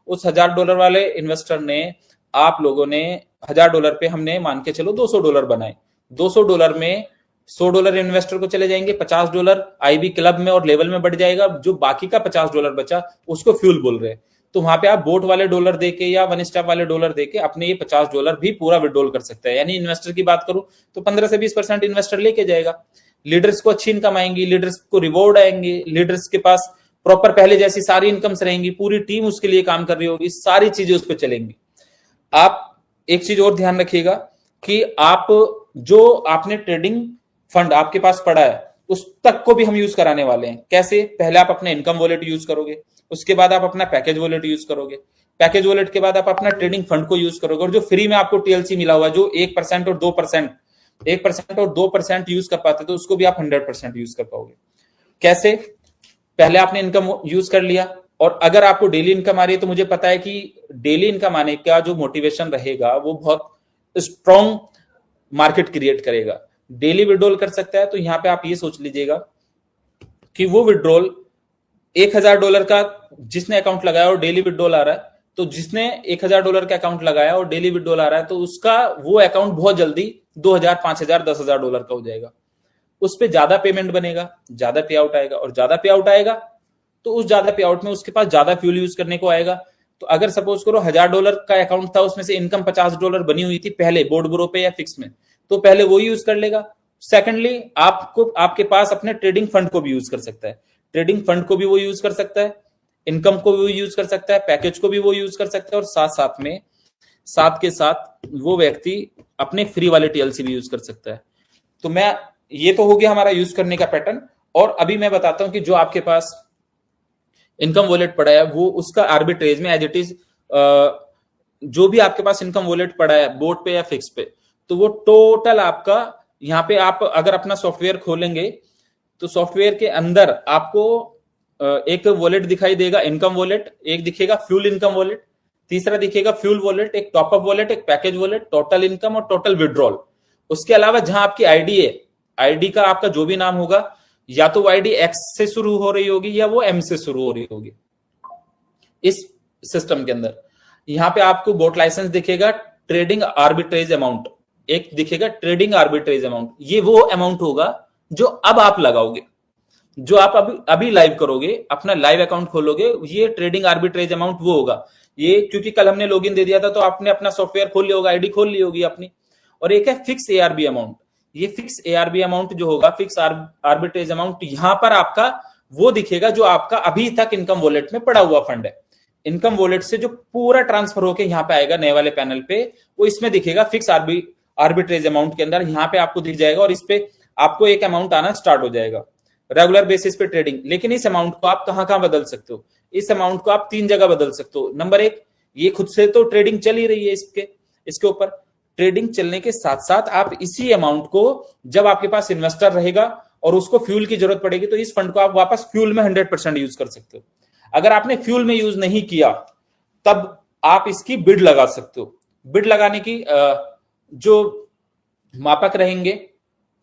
उस $1000 वाले इन्वेस्टर ने, आप लोगों ने $1000 पे हमने मान के चलो $200 बनाए, $200 में $100 इन्वेस्टर को चले जाएंगे, $50 आईबी क्लब में और लेवल में बढ़ जाएगा, जो बाकी का $50 बचा उसको फ्यूल बोल रहे हैं। तो वहां पे आप बोट वाले डॉलर देके या वन स्टॉप वाले डॉलर देके अपने ये $50 भी पूरा विड्रॉल कर सकते हैं। यानी इन्वेस्टर की बात करूं तो 15 से 20% इन्वेस्टर लेके जाएगा। लीडर्स को अच्छी इनकम आएंगी, लीडर्स को रिवॉर्ड आएंगे, लीडर्स के पास प्रॉपर पहले जैसी सारी इनकम्स रहेंगी, पूरी टीम उसके लिए काम कर रही होगी, सारी चीजें उस पर चलेंगी। आप एक चीज और ध्यान रखिएगा कि आप जो आपने ट्रेडिंग फंड आपके पास पड़ा है उस तक को भी हम यूज कराने वाले हैं। कैसे? पहले आप अपने इनकम वॉलेट यूज करोगे, उसके बाद आप अपना पैकेज वॉलेट यूज करोगे, पैकेज वॉलेट के बाद आप अपना ट्रेडिंग फंड को यूज करोगे, और जो फ्री में आपको टीएलसी मिला हुआ है, जो 1% और 2% यूज कर पाते, तो उसको भी आप 100% यूज कर पाओगे। कैसे? पहले आपने इनकम यूज कर लिया, और अगर आपको डेली इनकम आ रही है तो मुझे पता है कि डेली इनकम आने का जो मोटिवेशन रहेगा वो बहुत स्ट्रॉन्ग मार्केट क्रिएट करेगा। डेली विड्रॉल कर सकता है, तो यहां पे आप ये सोच लीजिएगा कि वो विड्रॉल $1000 का जिसने अकाउंट लगाया और डेली विड्रॉल आ रहा है, तो जिसने $1000 का अकाउंट लगाया और डेली विड्रॉल आ रहा है, तो उसका वो अकाउंट बहुत जल्दी 2000, 5000, $10,000 का हो जाएगा। उस पर ज्यादा पेमेंट बनेगा, ज्यादा पे आउट आएगा, और ज्यादा पे आउट आएगा तो उस ज्यादा पे आउट में उसके पास ज्यादा फ्यूल यूज करने को आएगा। तो अगर सपोज करो $1000 का अकाउंट था, उसमें से इनकम $50 बनी हुई थी पहले बोर्ड ब्रो पे या फिक्स में, तो पहले वो यूज कर लेगा। सेकेंडली आपको आपके पास अपने ट्रेडिंग फंड को भी यूज कर सकता है, ट्रेडिंग फंड को भी वो यूज कर सकता है, इनकम को भी वो यूज कर सकता है, पैकेज को भी वो यूज कर सकता है, और साथ के साथ वो व्यक्ति अपने फ्री वाले टीएलसी भी यूज कर सकता है। तो ये तो हो गया हमारा यूज करने का पैटर्न। और अभी मैं बताता हूं कि जो आपके पास इनकम वॉलेट पड़ा है वो उसका आर्बिट्रेज में एज इट इज, जो भी आपके पास इनकम वॉलेट पड़ा है बोर्ड पे या फिक्स पे, तो वो टोटल आपका यहाँ पे आप अगर अपना सॉफ्टवेयर खोलेंगे तो सॉफ्टवेयर के अंदर आपको एक वॉलेट दिखाई देगा, इनकम वॉलेट, एक दिखेगा फ्यूल इनकम वॉलेट, तीसरा दिखेगा फ्यूल वॉलेट, एक टॉपअप वॉलेट, एक पैकेज वॉलेट, टोटल इनकम और टोटल विड्रॉल। उसके अलावा जहां आपकी आईडी है, आईडी का आपका जो भी नाम होगा, या तो वो आईडी एक्स से शुरू हो रही होगी या वो एम से शुरू हो रही होगी इस सिस्टम के अंदर। यहां पे आपको बोट लाइसेंस दिखेगा, ट्रेडिंग आर्बिट्रेज अमाउंट एक दिखेगा, ट्रेडिंग आर्बिट्रेज अमाउंट, ये वो अमाउंट होगा जो अब आप लगाओगे, जो आप अभी लाइव करोगे, अपना लाइव अकाउंट खोलोगे, ये ट्रेडिंग आर्बिट्रेज अमाउंट वो होगा। ये क्योंकि कल हमने लॉगिन दे दिया था तो आपने अपना सॉफ्टवेयर खोल लिया होगा, आईडी खोल ली होगी अपनी। और एक है फिक्स एआरबी अमाउंट, ये फिक्स एआरबी अमाउंट जो होगा, फिक्स आर्बिट्रेज अमाउंट, यहां पर आपका वो दिखेगा जो आपका अभी तक इनकम वॉलेट में पड़ा हुआ फंड है। इनकम वॉलेट से जो पूरा ट्रांसफर होकर यहां पे आएगा नए वाले पैनल पे, वो इसमें दिखेगा फिक्स आर्बिट्रेज अमाउंट के अंदर, यहां पे आपको दिख जाएगा। और इस पे आपको एक अमाउंट आना स्टार्ट हो जाएगा रेगुलर बेसिस पे ट्रेडिंग। लेकिन इस अमाउंट को आप कहां बदल सकते हो? इस अमाउंट को आप 3 जगह बदल सकते हो। नंबर 1, ये खुद से तो ट्रेडिंग चल ही रही है, इसके ऊपर ट्रेडिंग चलने के साथ साथ आप इसी अमाउंट को, जब आपके पास इन्वेस्टर रहेगा और उसको फ्यूल की जरूरत पड़ेगी, तो इस फंड को आप वापस फ्यूल में 100% यूज कर सकते हो। अगर आपने फ्यूल में यूज नहीं किया तब आप इसकी बिड लगा सकते हो। बिड लगाने की जो मापक रहेंगे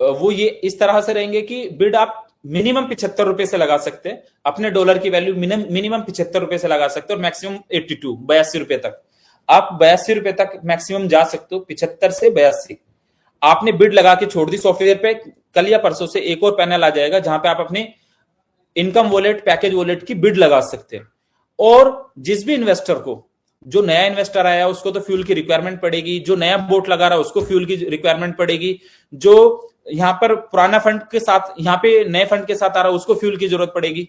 वो ये इस तरह से रहेंगे कि बिड आप मिनिमम ₹75 से लगा सकते हैं, अपने डॉलर की वैल्यू मिनिमम ₹75 से लगा सकते हो, और मैक्सिमम 82 रुपए तक आप ₹82 तक मैक्सिमम जा सकते हो। 75 से 82 आपने बिड लगा के छोड़ दी सॉफ्टवेयर पे। कल या परसों से एक और पैनल आ जाएगा जहां पे आप अपने इनकम वॉलेट, पैकेज वॉलेट की बिड लगा सकते हैं। और जिस भी इन्वेस्टर को, जो नया इन्वेस्टर आया उसको तो फ्यूल की रिक्वायरमेंट पड़ेगी, जो नया बोट लगा रहा है उसको फ्यूल की रिक्वायरमेंट पड़ेगी, जो यहां पर पुराना फंड के साथ, यहां पे नए फंड के साथ आ रहा है उसको फ्यूल की जरूरत पड़ेगी।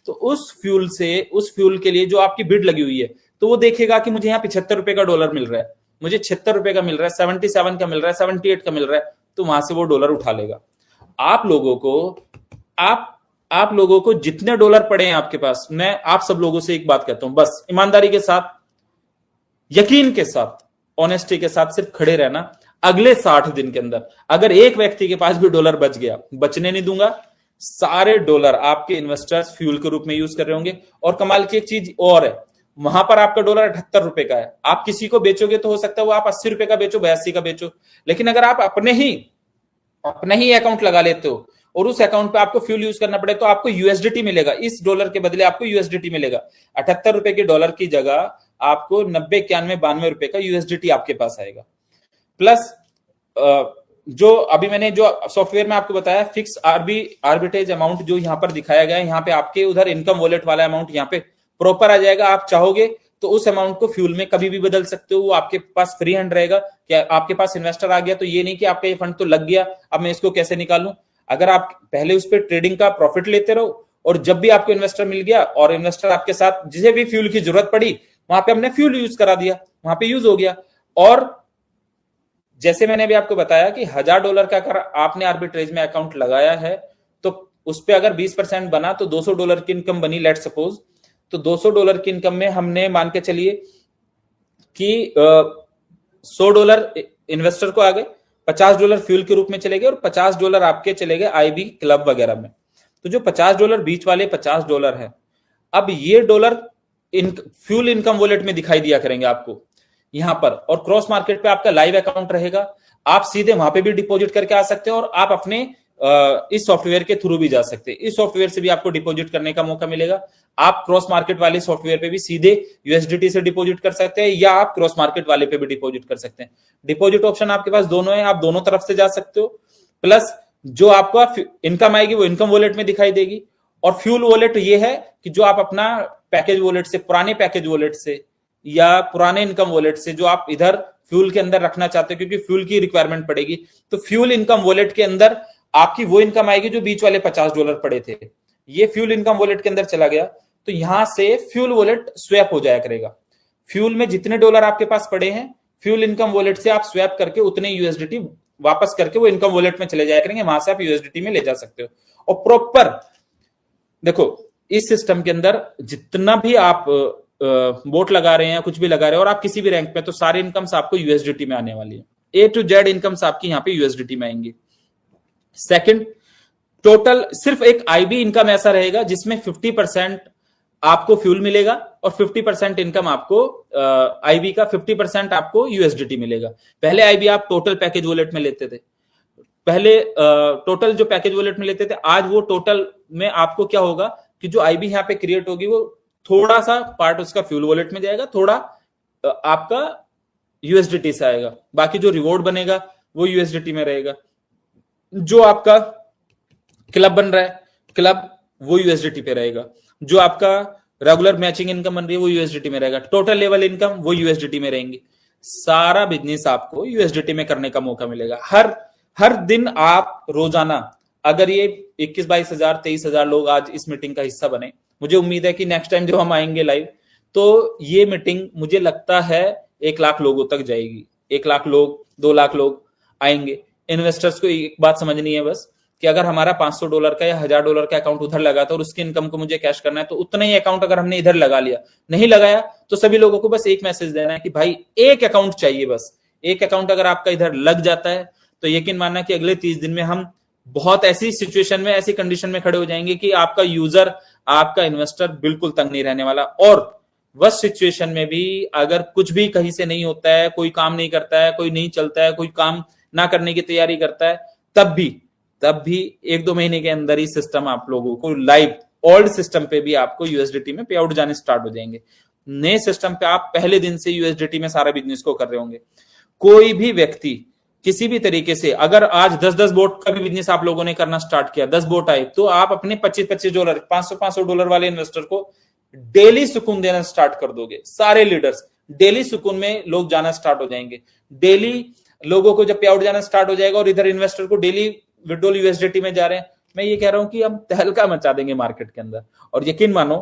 तो उस फ्यूल के लिए जो आपकी बिड लगी हुई है, तो वो देखेगा कि मुझे यहाँ ₹75 का डॉलर मिल रहा है, मुझे ₹76 का मिल रहा है, 77 का मिल रहा है, 78 का मिल रहा है, तो वहां से वो डॉलर उठा लेगा। आप लोगों को जितने डॉलर पड़े हैं आपके पास, मैं आप सब लोगों से एक बात कहता हूं, बस ईमानदारी के साथ, यकीन के साथ, ऑनेस्टी के साथ सिर्फ खड़े रहना। अगले 60 दिन के अंदर अगर एक व्यक्ति के पास भी डॉलर बच गया, बचने नहीं दूंगा, सारे डॉलर आपके इन्वेस्टर्स फ्यूल के रूप में यूज कर रहे होंगे। और कमाल की एक चीज और है, वहां पर आपका डॉलर ₹78 का है, आप किसी को बेचोगे तो हो सकता है वो आप ₹80 का बेचो, 82 का बेचो। लेकिन अगर आप अपने ही अकाउंट लगा लेते हो और उस अकाउंट पे आपको फ्यूल यूज करना पड़े, तो आपको यूएसडीटी मिलेगा, इस डॉलर के बदले आपको यूएसडीटी मिलेगा। ₹78 के डॉलर की जगह आपको 90, 91, ₹92 का यूएसडीटी आपके पास आएगा। प्लस जो अभी मैंने जो सॉफ्टवेयर में आपको बताया, फिक्स आर्बिट्रेज अमाउंट जो यहाँ पर दिखाया गया है, यहाँ पे आपके उधर इनकम वॉलेट वाला अमाउंट यहाँ पे प्रॉपर आ जाएगा। आप चाहोगे तो उस अमाउंट को फ्यूल में कभी भी बदल सकते हो, वो आपके पास फ्री हैंड रहेगा। क्या आपके पास इन्वेस्टर आ गया तो ये नहीं कि आपका ये फंड तो लग गया, अब मैं इसको कैसे निकालूं। अगर आप पहले उस पर ट्रेडिंग का प्रॉफिट लेते रहो, और जब भी आपको इन्वेस्टर मिल गया और इन्वेस्टर आपके साथ जिसे भी फ्यूल की जरूरत पड़ी, वहां पे हमने फ्यूल यूज करा दिया, वहां पे यूज हो गया। और जैसे मैंने भी आपको बताया कि $1000 का अगर आपने आर्बिट्रेज में अकाउंट लगाया है, तो उस पर अगर 20% बना तो $200 की इनकम बनी, लेट सपोज। तो $200 की इनकम में हमने मान के चलिए कि $100 इन्वेस्टर को आ गए, $50 फ्यूल के रूप में चले गए, और $50 आपके चले गए आईबी क्लब वगैरह में। तो जो $50 बीच वाले $50 है, अब ये डॉलर फ्यूल इनकम वॉलेट में दिखाई दिया करेंगे आपको यहां पर। और क्रॉस मार्केट पे आपका लाइव अकाउंट रहेगा, आप सीधे वहां पे भी डिपॉजिट करके आ सकते हो और आप अपने इस सॉफ्टवेयर के थ्रू भी जा सकते हैं। इस सॉफ्टवेयर से भी आपको डिपॉजिट करने का मौका मिलेगा। आप क्रॉस मार्केट वाले सॉफ्टवेयर पे भी सीधे यूएसडीटी से डिपॉजिट कर सकते हैं या आप क्रॉस मार्केट वाले पे भी डिपॉजिट कर सकते हैं। डिपॉजिट ऑप्शन आपके पास दोनों है, आप दोनों तरफ से जा सकते हो। प्लस जो आपका इनकम आएगी वो इनकम वॉलेट में दिखाई देगी। और फ्यूल वॉलेट ये है कि जो आप अपना पैकेज वॉलेट से, पुराने पैकेज वॉलेट से या पुराने इनकम वॉलेट से जो आप इधर फ्यूल के अंदर रखना चाहते हो, क्योंकि फ्यूल की रिक्वायरमेंट पड़ेगी, तो फ्यूल इनकम वॉलेट के अंदर आपकी वो इनकम आएगी जो बीच वाले $50 पड़े थे, ये फ्यूल इनकम वॉलेट के अंदर चला गया। तो यहां से फ्यूल वॉलेट स्वैप हो जाया करेगा। फ्यूल में जितने डॉलर आपके पास पड़े हैं, फ्यूल इनकम वॉलेट से आप स्वैप करके उतने यूएसडीटी वापस करके वो इनकम वॉलेट में चले जाया करेंगे, वहां से आप यूएसडीटी में ले जा सकते हो। और प्रॉपर देखो, इस सिस्टम के अंदर जितना भी आप बोट लगा रहे हैं, कुछ भी लगा रहे हैं और आप किसी भी रैंक पे, तो सारे इनकम्स आपको यूएसडीटी में आने वाली है। ए टू जेड इनकम्स आपकी यहाँ पे यूएसडीटी में आएंगी। सेकंड, टोटल सिर्फ एक आईबी इनकम ऐसा रहेगा जिसमें 50% आपको फ्यूल मिलेगा और 50% इनकम आपको आईबी का 50% आपको यूएसडीटी मिलेगा। पहले आईबी आप टोटल पैकेज वॉलेट में लेते थे, पहले टोटल जो पैकेज वॉलेट में लेते थे, आज वो टोटल में आपको क्या होगा कि जो आईबी यहाँ पे क्रिएट होगी वो थोड़ा सा पार्ट उसका फ्यूल वॉलेट में जाएगा, थोड़ा आपका यूएसडीटी से आएगा, बाकी जो रिवॉर्ड बनेगा वो यूएसडीटी में रहेगा। जो आपका क्लब बन रहा है, क्लब वो यूएसडीटी पे रहेगा। जो आपका रेगुलर मैचिंग इनकम बन रही है वो यूएसडीटी में रहेगा। टोटल लेवल इनकम वो यूएसडीटी में रहेंगी। सारा बिजनेस आपको यूएसडीटी में करने का मौका मिलेगा। हर दिन आप रोजाना, अगर ये 21-22 हजार 23 हजार लोग आज इस मीटिंग का हिस्सा बने, मुझे उम्मीद है कि नेक्स्ट टाइम जब हम आएंगे लाइव तो ये मीटिंग मुझे लगता है 1 लाख लोगों तक जाएगी। 1 लाख लोग, 2 लाख लोग आएंगे। इन्वेस्टर्स को एक बात समझनी है बस कि अगर हमारा $500 का या $1000 का अकाउंट उधर लगा था और उसकी इनकम को मुझे कैश करना है, तो उतना ही अकाउंट अगर हमने इधर लगा लिया, नहीं लगाया तो सभी लोगों को बस एक मैसेज देना है कि भाई एक अकाउंट चाहिए। बस एक अकाउंट अगर आपका इधर लग जाता है तो यकीन मानना कि अगले 30 दिन में हम बहुत ऐसी सिचुएशन में, ऐसी कंडीशन में खड़े हो जाएंगे कि आपका यूजर, आपका इन्वेस्टर बिल्कुल तंग नहीं रहने वाला। और वह सिचुएशन में भी अगर कुछ भी कहीं से नहीं होता है, कोई काम नहीं करता है, कोई नहीं चलता है, कोई काम ना करने की तैयारी करता है, तब भी 1-2 महीने के अंदर ही सिस्टम आप लोगों को लाइव ओल्ड सिस्टम पे भी आपको यूएसडीटी में पे आउट जाने स्टार्ट हो जाएंगे। नए सिस्टम पे आप पहले दिन से यूएसडीटी में सारा बिजनेस को कर रहे होंगे। कोई भी व्यक्ति किसी भी तरीके से, अगर आज 10-10 बोट का भी बिजनेस आप लोगों ने करना स्टार्ट किया, 10 बोट आए, तो आप अपने $25-25 $500 वाले इन्वेस्टर को डेली सुकून देना स्टार्ट कर दोगे। सारे लीडर्स डेली सुकून में लोग जाना स्टार्ट हो जाएंगे। डेली लोगों को जब पे आउट जाना स्टार्ट हो जाएगा और इधर इन्वेस्टर को डेली विड्रॉल यूएसडीटी में जा रहे हैं, मैं ये कह रहा हूं कि हम तहलका मचा देंगे मार्केट के अंदर। और यकीन मानो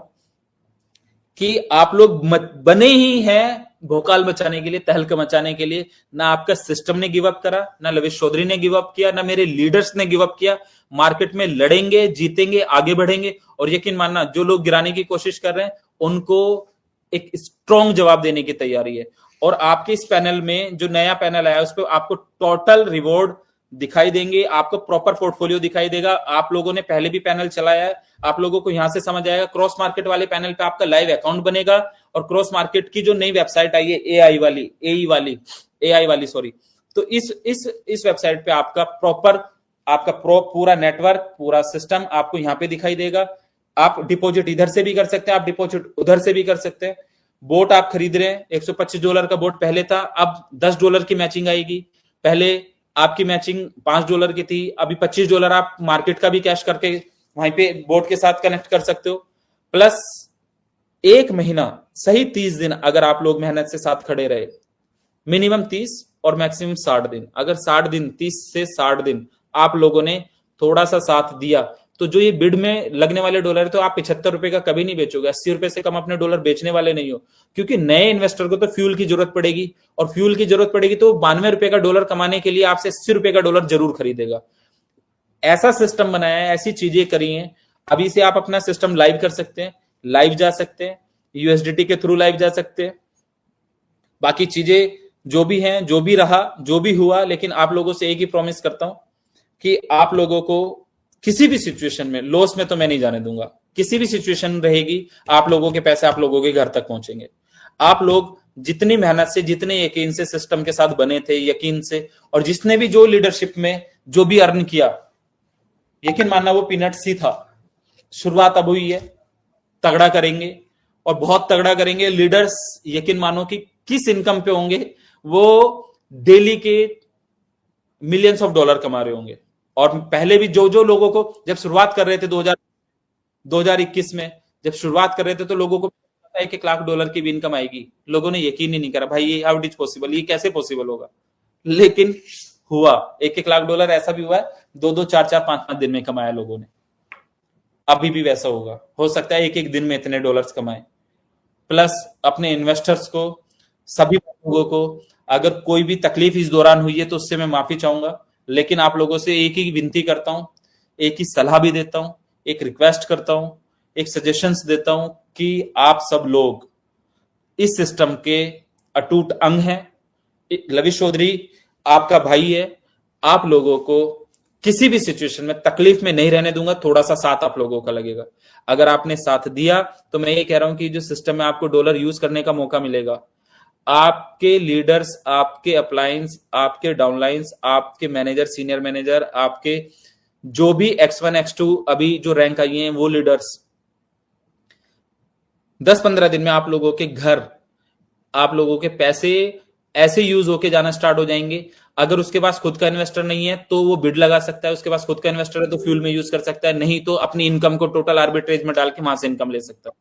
कि आप लोग बने ही हैं भोकाल मचाने के लिए, तहलका मचाने के लिए। ना आपका सिस्टम ने गिव अप करा, ना लविश चौधरी ने गिव अप किया, ना मेरे लीडर्स ने गिव अप किया। मार्केट में लड़ेंगे, जीतेंगे, आगे बढ़ेंगे। और यकीन मानना, जो लोग गिराने की कोशिश कर रहे हैं उनको एक स्ट्रॉन्ग जवाब देने की तैयारी है। और आपके इस पैनल में जो नया पैनल आया उस पर आपको टोटल रिवॉर्ड दिखाई देंगे, आपको प्रॉपर पोर्टफोलियो दिखाई देगा। आप लोगों ने पहले भी पैनल चलाया है, आप लोगों को यहां से समझ आएगा। क्रॉस मार्केट वाले पैनल पे आपका लाइव अकाउंट बनेगा और क्रॉस मार्केट की जो नई वेबसाइट आई है एआई वाली सॉरी, तो इस वेबसाइट पे आपका प्रॉपर पूरा नेटवर्क, पूरा सिस्टम आपको यहाँ पे दिखाई देगा। आप डिपॉजिट इधर से भी कर सकते हैं, आप डिपॉजिट उधर से भी कर सकते हैं। बोट आप खरीद रहे हैं, $125 का बोट पहले था, अब $10 की मैचिंग आएगी। पहले आपकी मैचिंग $5 की थी, अभी $25 आप मार्केट का भी कैश करके वहीं पे बोट के साथ कनेक्ट कर सकते हो। प्लस 1 महीना सही 30 दिन अगर आप लोग मेहनत से साथ खड़े रहे, मिनिमम 30 और मैक्सिमम 60 दिन, अगर 60 दिन 30 से 60 दिन आप लोगों ने थोड़ा सा साथ दिया, तो जो ये बिड में लगने वाले डॉलर है, तो आप $75 का कभी नहीं बेचोगे। $80 से कम अपने डॉलर बेचने वाले नहीं हो, क्योंकि नए इन्वेस्टर को तो फ्यूल की जरूरत पड़ेगी, और फ्यूल की जरूरत पड़ेगी तो $92 का डॉलर कमाने के लिए आपसे $80 का डॉलर जरूर खरीदेगा। ऐसा सिस्टम बनाया है, ऐसी चीजें करी हैं। अभी से आप अपना सिस्टम लाइव कर सकते हैं, लाइव जा सकते हैं, यूएसडीटी के थ्रू लाइव जा सकते हैं। बाकी चीजें जो भी हैं, जो भी रहा, जो भी हुआ, लेकिन आप लोगों से एक ही प्रॉमिस करता हूं कि आप लोगों को किसी भी सिचुएशन में, लॉस में तो मैं नहीं जाने दूंगा। किसी भी सिचुएशन रहेगी, आप लोगों के पैसे आप लोगों के घर तक पहुंचेंगे। आप लोग जितनी मेहनत से, जितने यकीन से सिस्टम के साथ बने थे, यकीन से, और जिसने भी जो लीडरशिप में जो भी अर्न किया, यकीन मानना वो पीनट्स ही था। शुरुआत अब हुई है, तगड़ा करेंगे और बहुत तगड़ा करेंगे। लीडर्स यकीन मानो कि किस इनकम पे होंगे, वो डेली के मिलियंस ऑफ डॉलर कमा रहे होंगे। और पहले भी जो जो लोगों को जब शुरुआत कर रहे थे 2021 में जब शुरुआत कर रहे थे तो लोगों को 1-1 लाख डॉलर की भी इनकम आएगी। लोगों ने यकीन ही नहीं करा, भाई ये हाउ इट इज पॉसिबल, ये कैसे पॉसिबल होगा। लेकिन हुआ, 1-1 लाख डॉलर ऐसा भी हुआ है 2-2, 4-4, 5-5 दिन में कमाया लोगों ने। अभी भी वैसा होगा, हो सकता है 1-1 दिन में इतने डॉलर्स कमाए। प्लस अपने इन्वेस्टर्स को, सभी लोगों को, अगर कोई भी तकलीफ इस दौरान हुई है तो उससे मैं माफी चाहूंगा। लेकिन आप लोगों से एक ही विनती करता हूं, एक ही सलाह भी देता हूं, एक रिक्वेस्ट करता हूं, एक सजेशंस देता हूं कि आप सब लोग इस सिस्टम के अटूट अंग हैं। लविश चौधरी आपका भाई है, आप लोगों को किसी भी सिचुएशन में तकलीफ में नहीं रहने दूंगा। थोड़ा सा साथ आप लोगों का लगेगा। अगर आपने साथ दिया तो मैं ये कह रहा हूं कि जो सिस्टम में आपको डॉलर यूज करने का मौका मिलेगा, आपके लीडर्स, आपके अपलायंस, आपके डाउनलाइंस, आपके मैनेजर, सीनियर मैनेजर, आपके जो भी X1 X2 अभी जो रैंक आई हैं, वो लीडर्स 10-15 दिन में आप लोगों के घर, आप लोगों के पैसे ऐसे यूज होके जाना स्टार्ट हो जाएंगे। अगर उसके पास खुद का इन्वेस्टर नहीं है तो वो बिड लगा सकता है, उसके पास खुद का इन्वेस्टर है तो फ्यूल में यूज कर सकता है, नहीं तो अपनी इनकम को टोटल आर्बिट्रेज में डाल के वहां से इनकम ले सकता है।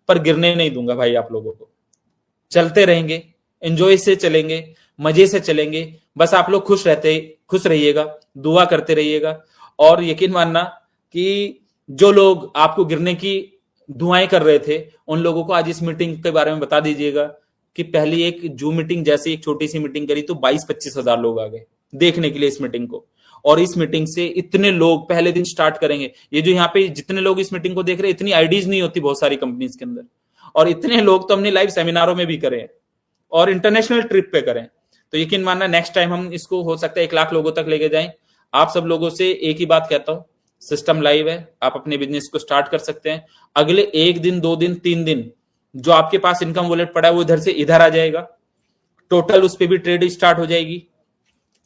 पर गिरने नहीं दूंगा भाई आप लोगों को। चलते रहेंगे, एंजॉय से चलेंगे, मजे से चलेंगे। बस आप लोग खुश रहिएगा, दुआ करते रहिएगा। और यकीन मानना कि जो लोग आपको गिरने की दुआएं कर रहे थे, उन लोगों को आज इस मीटिंग के बारे में बता दीजिएगा कि पहली एक जूम मीटिंग जैसे एक छोटी सी मीटिंग करी तो 22-25 हजार लोग आ गए देखने के लिए इस मीटिंग को। और इस मीटिंग से इतने लोग पहले दिन स्टार्ट करेंगे। ये जो यहाँ पे जितने लोग इस मीटिंग को देख रहे हैं, इतनी आईडीज नहीं होती बहुत सारी कंपनीज के अंदर। और इतने लोग तो हमने लाइव सेमिनारों में भी करे और इंटरनेशनल ट्रिप पे करें। तो यकीन मानना नेक्स्ट टाइम हम इसको हो सकता है 1 लाख लोगों तक लेके जाएं। आप सब लोगों से एक ही बात कहता हूं, सिस्टम लाइव है, आप अपने बिजनेस को स्टार्ट कर सकते हैं। अगले 1 दिन, 2 दिन, 3 दिन जो आपके पास इनकम वॉलेट पड़ा है वो इधर से इधर आ जाएगा, टोटल उस पर भी ट्रेड स्टार्ट हो जाएगी।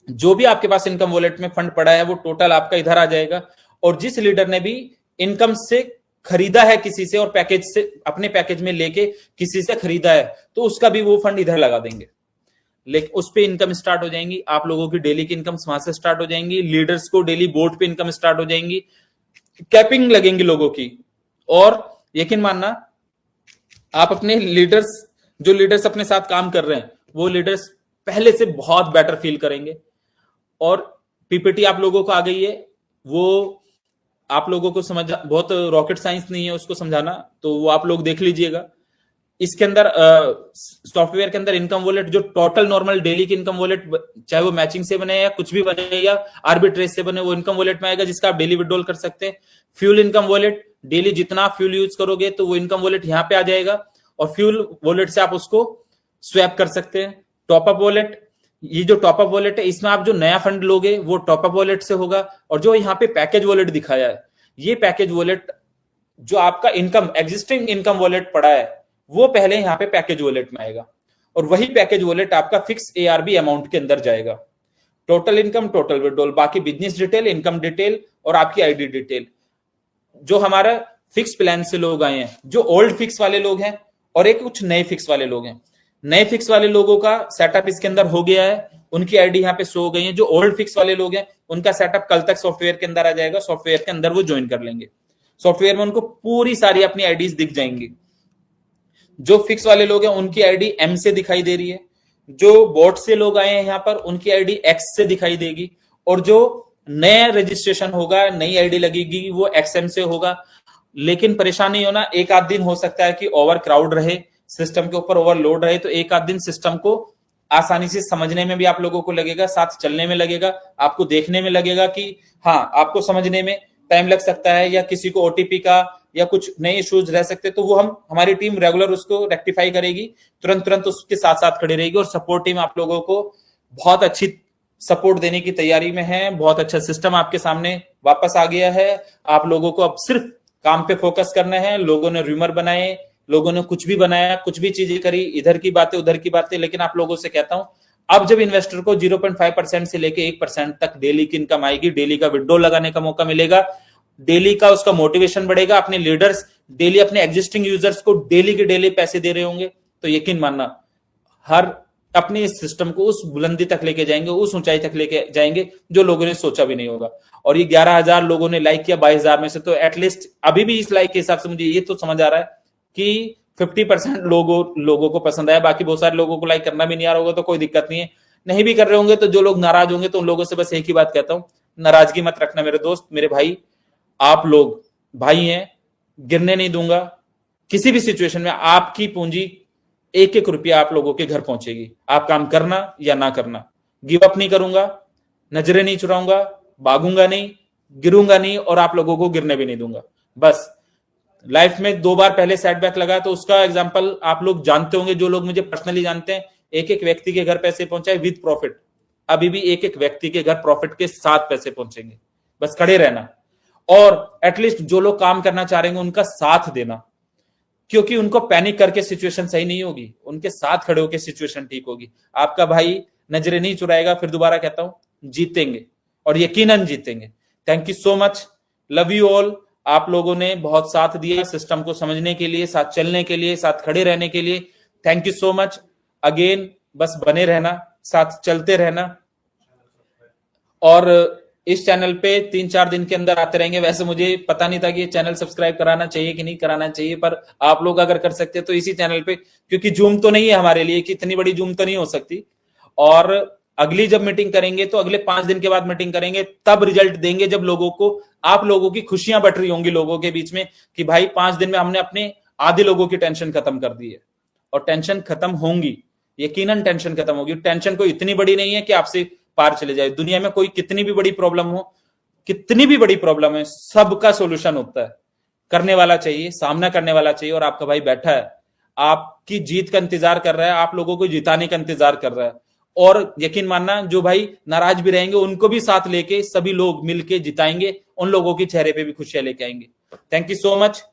जो भी आपके पास इनकम वॉलेट में फंड पड़ा है वो टोटल आपका इधर आ जाएगा। और जिस लीडर ने भी इनकम से खरीदा है किसी से और पैकेज से अपने पैकेज में लेके किसी से खरीदा है तो उसका भी वो फंड इधर लगा देंगे, लेकिन उस पे इनकम स्टार्ट हो जाएंगी। आप लोगों की डेली की इनकम वहां से स्टार्ट हो जाएंगी। लीडर्स को डेली बोर्ड पे इनकम स्टार्ट हो जाएंगी, कैपिंग लगेंगी लोगों की। और यकीन मानना आप अपने लीडर्स, जो लीडर्स अपने साथ काम कर रहे हैं, वो लीडर्स पहले से बहुत बेटर फील करेंगे। और पीपीटी आप लोगों को आ गई है, वो आप लोगों को समझ, बहुत रॉकेट साइंस नहीं है उसको समझाना, तो वो आप लोग देख लीजिएगा। इसके अंदर सॉफ्टवेयर के अंदर इनकम वॉलेट, जो टोटल नॉर्मल डेली की इनकम वॉलेट, चाहे वो मैचिंग से बने या कुछ भी बने या आर्बिट्रेज से बने, वो इनकम वॉलेट में आएगा जिसका आप डेली विड्रॉल कर सकते हैं। फ्यूल इनकम वॉलेट, डेली जितना फ्यूल यूज करोगे तो वो इनकम वॉलेट यहाँ पे आ जाएगा और फ्यूल वॉलेट से आप उसको स्वैप कर सकते हैं। टॉपअप वॉलेट, ये जो टॉपअप वॉलेट है इसमें आप जो नया फंड लोगे वो टॉपअप वॉलेट से होगा। और जो यहाँ पे पैकेज वॉलेट दिखाया है, ये पैकेज वॉलेट जो आपका इनकम एग्जिस्टिंग इनकम वॉलेट पड़ा है वो पहले यहाँ पे पैकेज वॉलेट में आएगा और वही पैकेज वॉलेट आपका फिक्स ARB अमाउंट के अंदर जाएगा। टोटल इनकम, टोटल विड्रॉल, बाकी बिजनेस डिटेल, इनकम डिटेल और आपकी आईडी डिटेल। जो हमारा फिक्स प्लान से लोग आए हैं, जो ओल्ड फिक्स वाले लोग हैं और एक कुछ नए फिक्स वाले लोग हैं। नए फिक्स वाले लोगों का सेटअप इसके अंदर हो गया है, उनकी आईडी यहाँ पे शो हो गई है। जो ओल्ड फिक्स वाले लोग हैं उनका सेटअप कल तक सॉफ्टवेयर के अंदर आ जाएगा, सॉफ्टवेयर के अंदर वो ज्वाइन कर लेंगे। सॉफ्टवेयर में उनको पूरी सारी अपनी आईडीज दिख जाएंगी। जो फिक्स वाले लोग हैं उनकी आईडी M से दिखाई दे रही है, जो बोट से लोग आए हैं यहाँ पर उनकी आईडी X से दिखाई देगी, और जो नया रजिस्ट्रेशन होगा, नई आईडी लगेगी, वो XM से होगा। लेकिन परेशान नहीं होना, एक आध दिन हो सकता है कि ओवर क्राउड रहे, सिस्टम के ऊपर ओवरलोड रहे, तो एक आध दिन सिस्टम को आसानी से समझने में भी आप लोगों को लगेगा, साथ चलने में लगेगा, आपको देखने में लगेगा कि हाँ, आपको समझने में टाइम लग सकता है या किसी को OTP का या कुछ नए इश्यूज रह सकते हैं, तो वो हमारी टीम रेगुलर उसको रेक्टिफाई करेगी, तुरंत उसके साथ साथ खड़ी रहेगी। और सपोर्ट टीम आप लोगों को बहुत अच्छी सपोर्ट देने की तैयारी में है। बहुत अच्छा सिस्टम आपके सामने वापस आ गया है। आप लोगों को अब सिर्फ काम पे फोकस करना है। लोगों ने रूमर बनाए, लोगों ने कुछ भी बनाया, कुछ भी चीजें करी, इधर की बातें उधर की बातें, लेकिन आप लोगों से कहता हूं अब जब इन्वेस्टर को 0.5% से लेके 1% तक डेली की इनकम आएगी, डेली का विड्रॉ लगाने का मौका मिलेगा, डेली का उसका मोटिवेशन बढ़ेगा, अपने लीडर्स डेली अपने एग्जिस्टिंग यूजर्स को डेली के डेली पैसे दे रहे होंगे, तो यकीन मानना हर अपने इस सिस्टम को उस बुलंदी तक लेके जाएंगे, उस ऊंचाई तक लेके जाएंगे जो लोगों ने सोचा भी नहीं होगा। और ये 11,000 लोगों ने लाइक किया 22,000 में से, तो एटलीस्ट अभी भी इस लाइक के हिसाब से मुझे ये तो समझ आ रहा है कि 50% लोगों को पसंद आया। बाकी बहुत सारे लोगों को लाइक करना भी नहीं आ रहा होगा तो कोई दिक्कत नहीं है, नहीं भी कर रहे होंगे तो जो लोग नाराज होंगे तो उन लोगों से बस एक ही बात कहता हूं, नाराजगी मत रखना मेरे दोस्त, मेरे भाई, आप लोग भाई हैं, गिरने नहीं दूंगा किसी भी सिचुएशन में। आपकी पूंजी एक एक रुपया आप लोगों के घर पहुंचेगी, आप काम करना या ना करना, गिव अप नहीं करूंगा, नजरें नहीं चुराऊंगा, भागूंगा नहीं, गिरूंगा नहीं और आप लोगों को गिरने भी नहीं दूंगा। बस लाइफ में 2 बार पहले सेटबैक लगा तो उसका एग्जांपल आप लोग जानते होंगे, जो लोग मुझे पर्सनली जानते हैं, एक एक व्यक्ति के घर पैसे पहुंचाए विद प्रॉफिट, अभी भी एक एक व्यक्ति के घर प्रॉफिट के साथ पैसे पहुंचेंगे, बस खड़े रहना और एटलीस्ट जो लोग काम करना चाह रहे हैं उनका साथ देना, क्योंकि उनको पैनिक करके सिचुएशन सही नहीं होगी, उनके साथ खड़े होकर सिचुएशन ठीक होगी। आपका भाई नजरें नहीं चुराएगा, फिर दोबारा कहता हूं जीतेंगे और यकीनन जीतेंगे। Thank you so much, love you all. आप लोगों ने बहुत साथ दिया सिस्टम को समझने के लिए, साथ चलने के लिए, साथ खड़े रहने के लिए, thank you so much again. बस बने रहना, साथ चलते रहना और इस चैनल पे 3-4 दिन के अंदर आते रहेंगे। वैसे मुझे पता नहीं था कि ये चैनल सब्सक्राइब कराना चाहिए कि नहीं कराना चाहिए, पर आप लोग अगर कर सकते तो इसी चैनल पे, क्योंकि जूम तो नहीं है हमारे लिए कि इतनी बड़ी जूम तो नहीं हो सकती, और अगली जब मीटिंग करेंगे तो अगले 5 दिन के बाद मीटिंग करेंगे, तब रिजल्ट देंगे जब लोगों को, आप लोगों की खुशियां बट रही होंगी लोगों के बीच में कि भाई 5 दिन में हमने अपने आधे लोगों की टेंशन खत्म कर दी है। और टेंशन खत्म होंगी, यकीनन टेंशन खत्म होगी। टेंशन कोई इतनी बड़ी नहीं है कि आपसे पार चले जाए। दुनिया में कोई कितनी भी बड़ी प्रॉब्लम हो, कितनी भी बड़ी प्रॉब्लम है, सबका सोल्यूशन होता है। करने वाला चाहिए, सामना करने वाला चाहिए, और आपका भाई बैठा है, आपकी जीत का इंतजार कर रहा है, आप लोगों को जिताने का इंतजार कर रहा है। और यकीन मानना जो भाई नाराज भी रहेंगे उनको भी साथ लेके सभी लोग मिलके जिताएंगे, उन लोगों के चेहरे पे भी खुशियां लेके आएंगे। Thank you so much,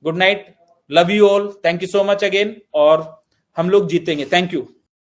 good night, love you all, thank you so much again, और हम लोग जीतेंगे। Thank you.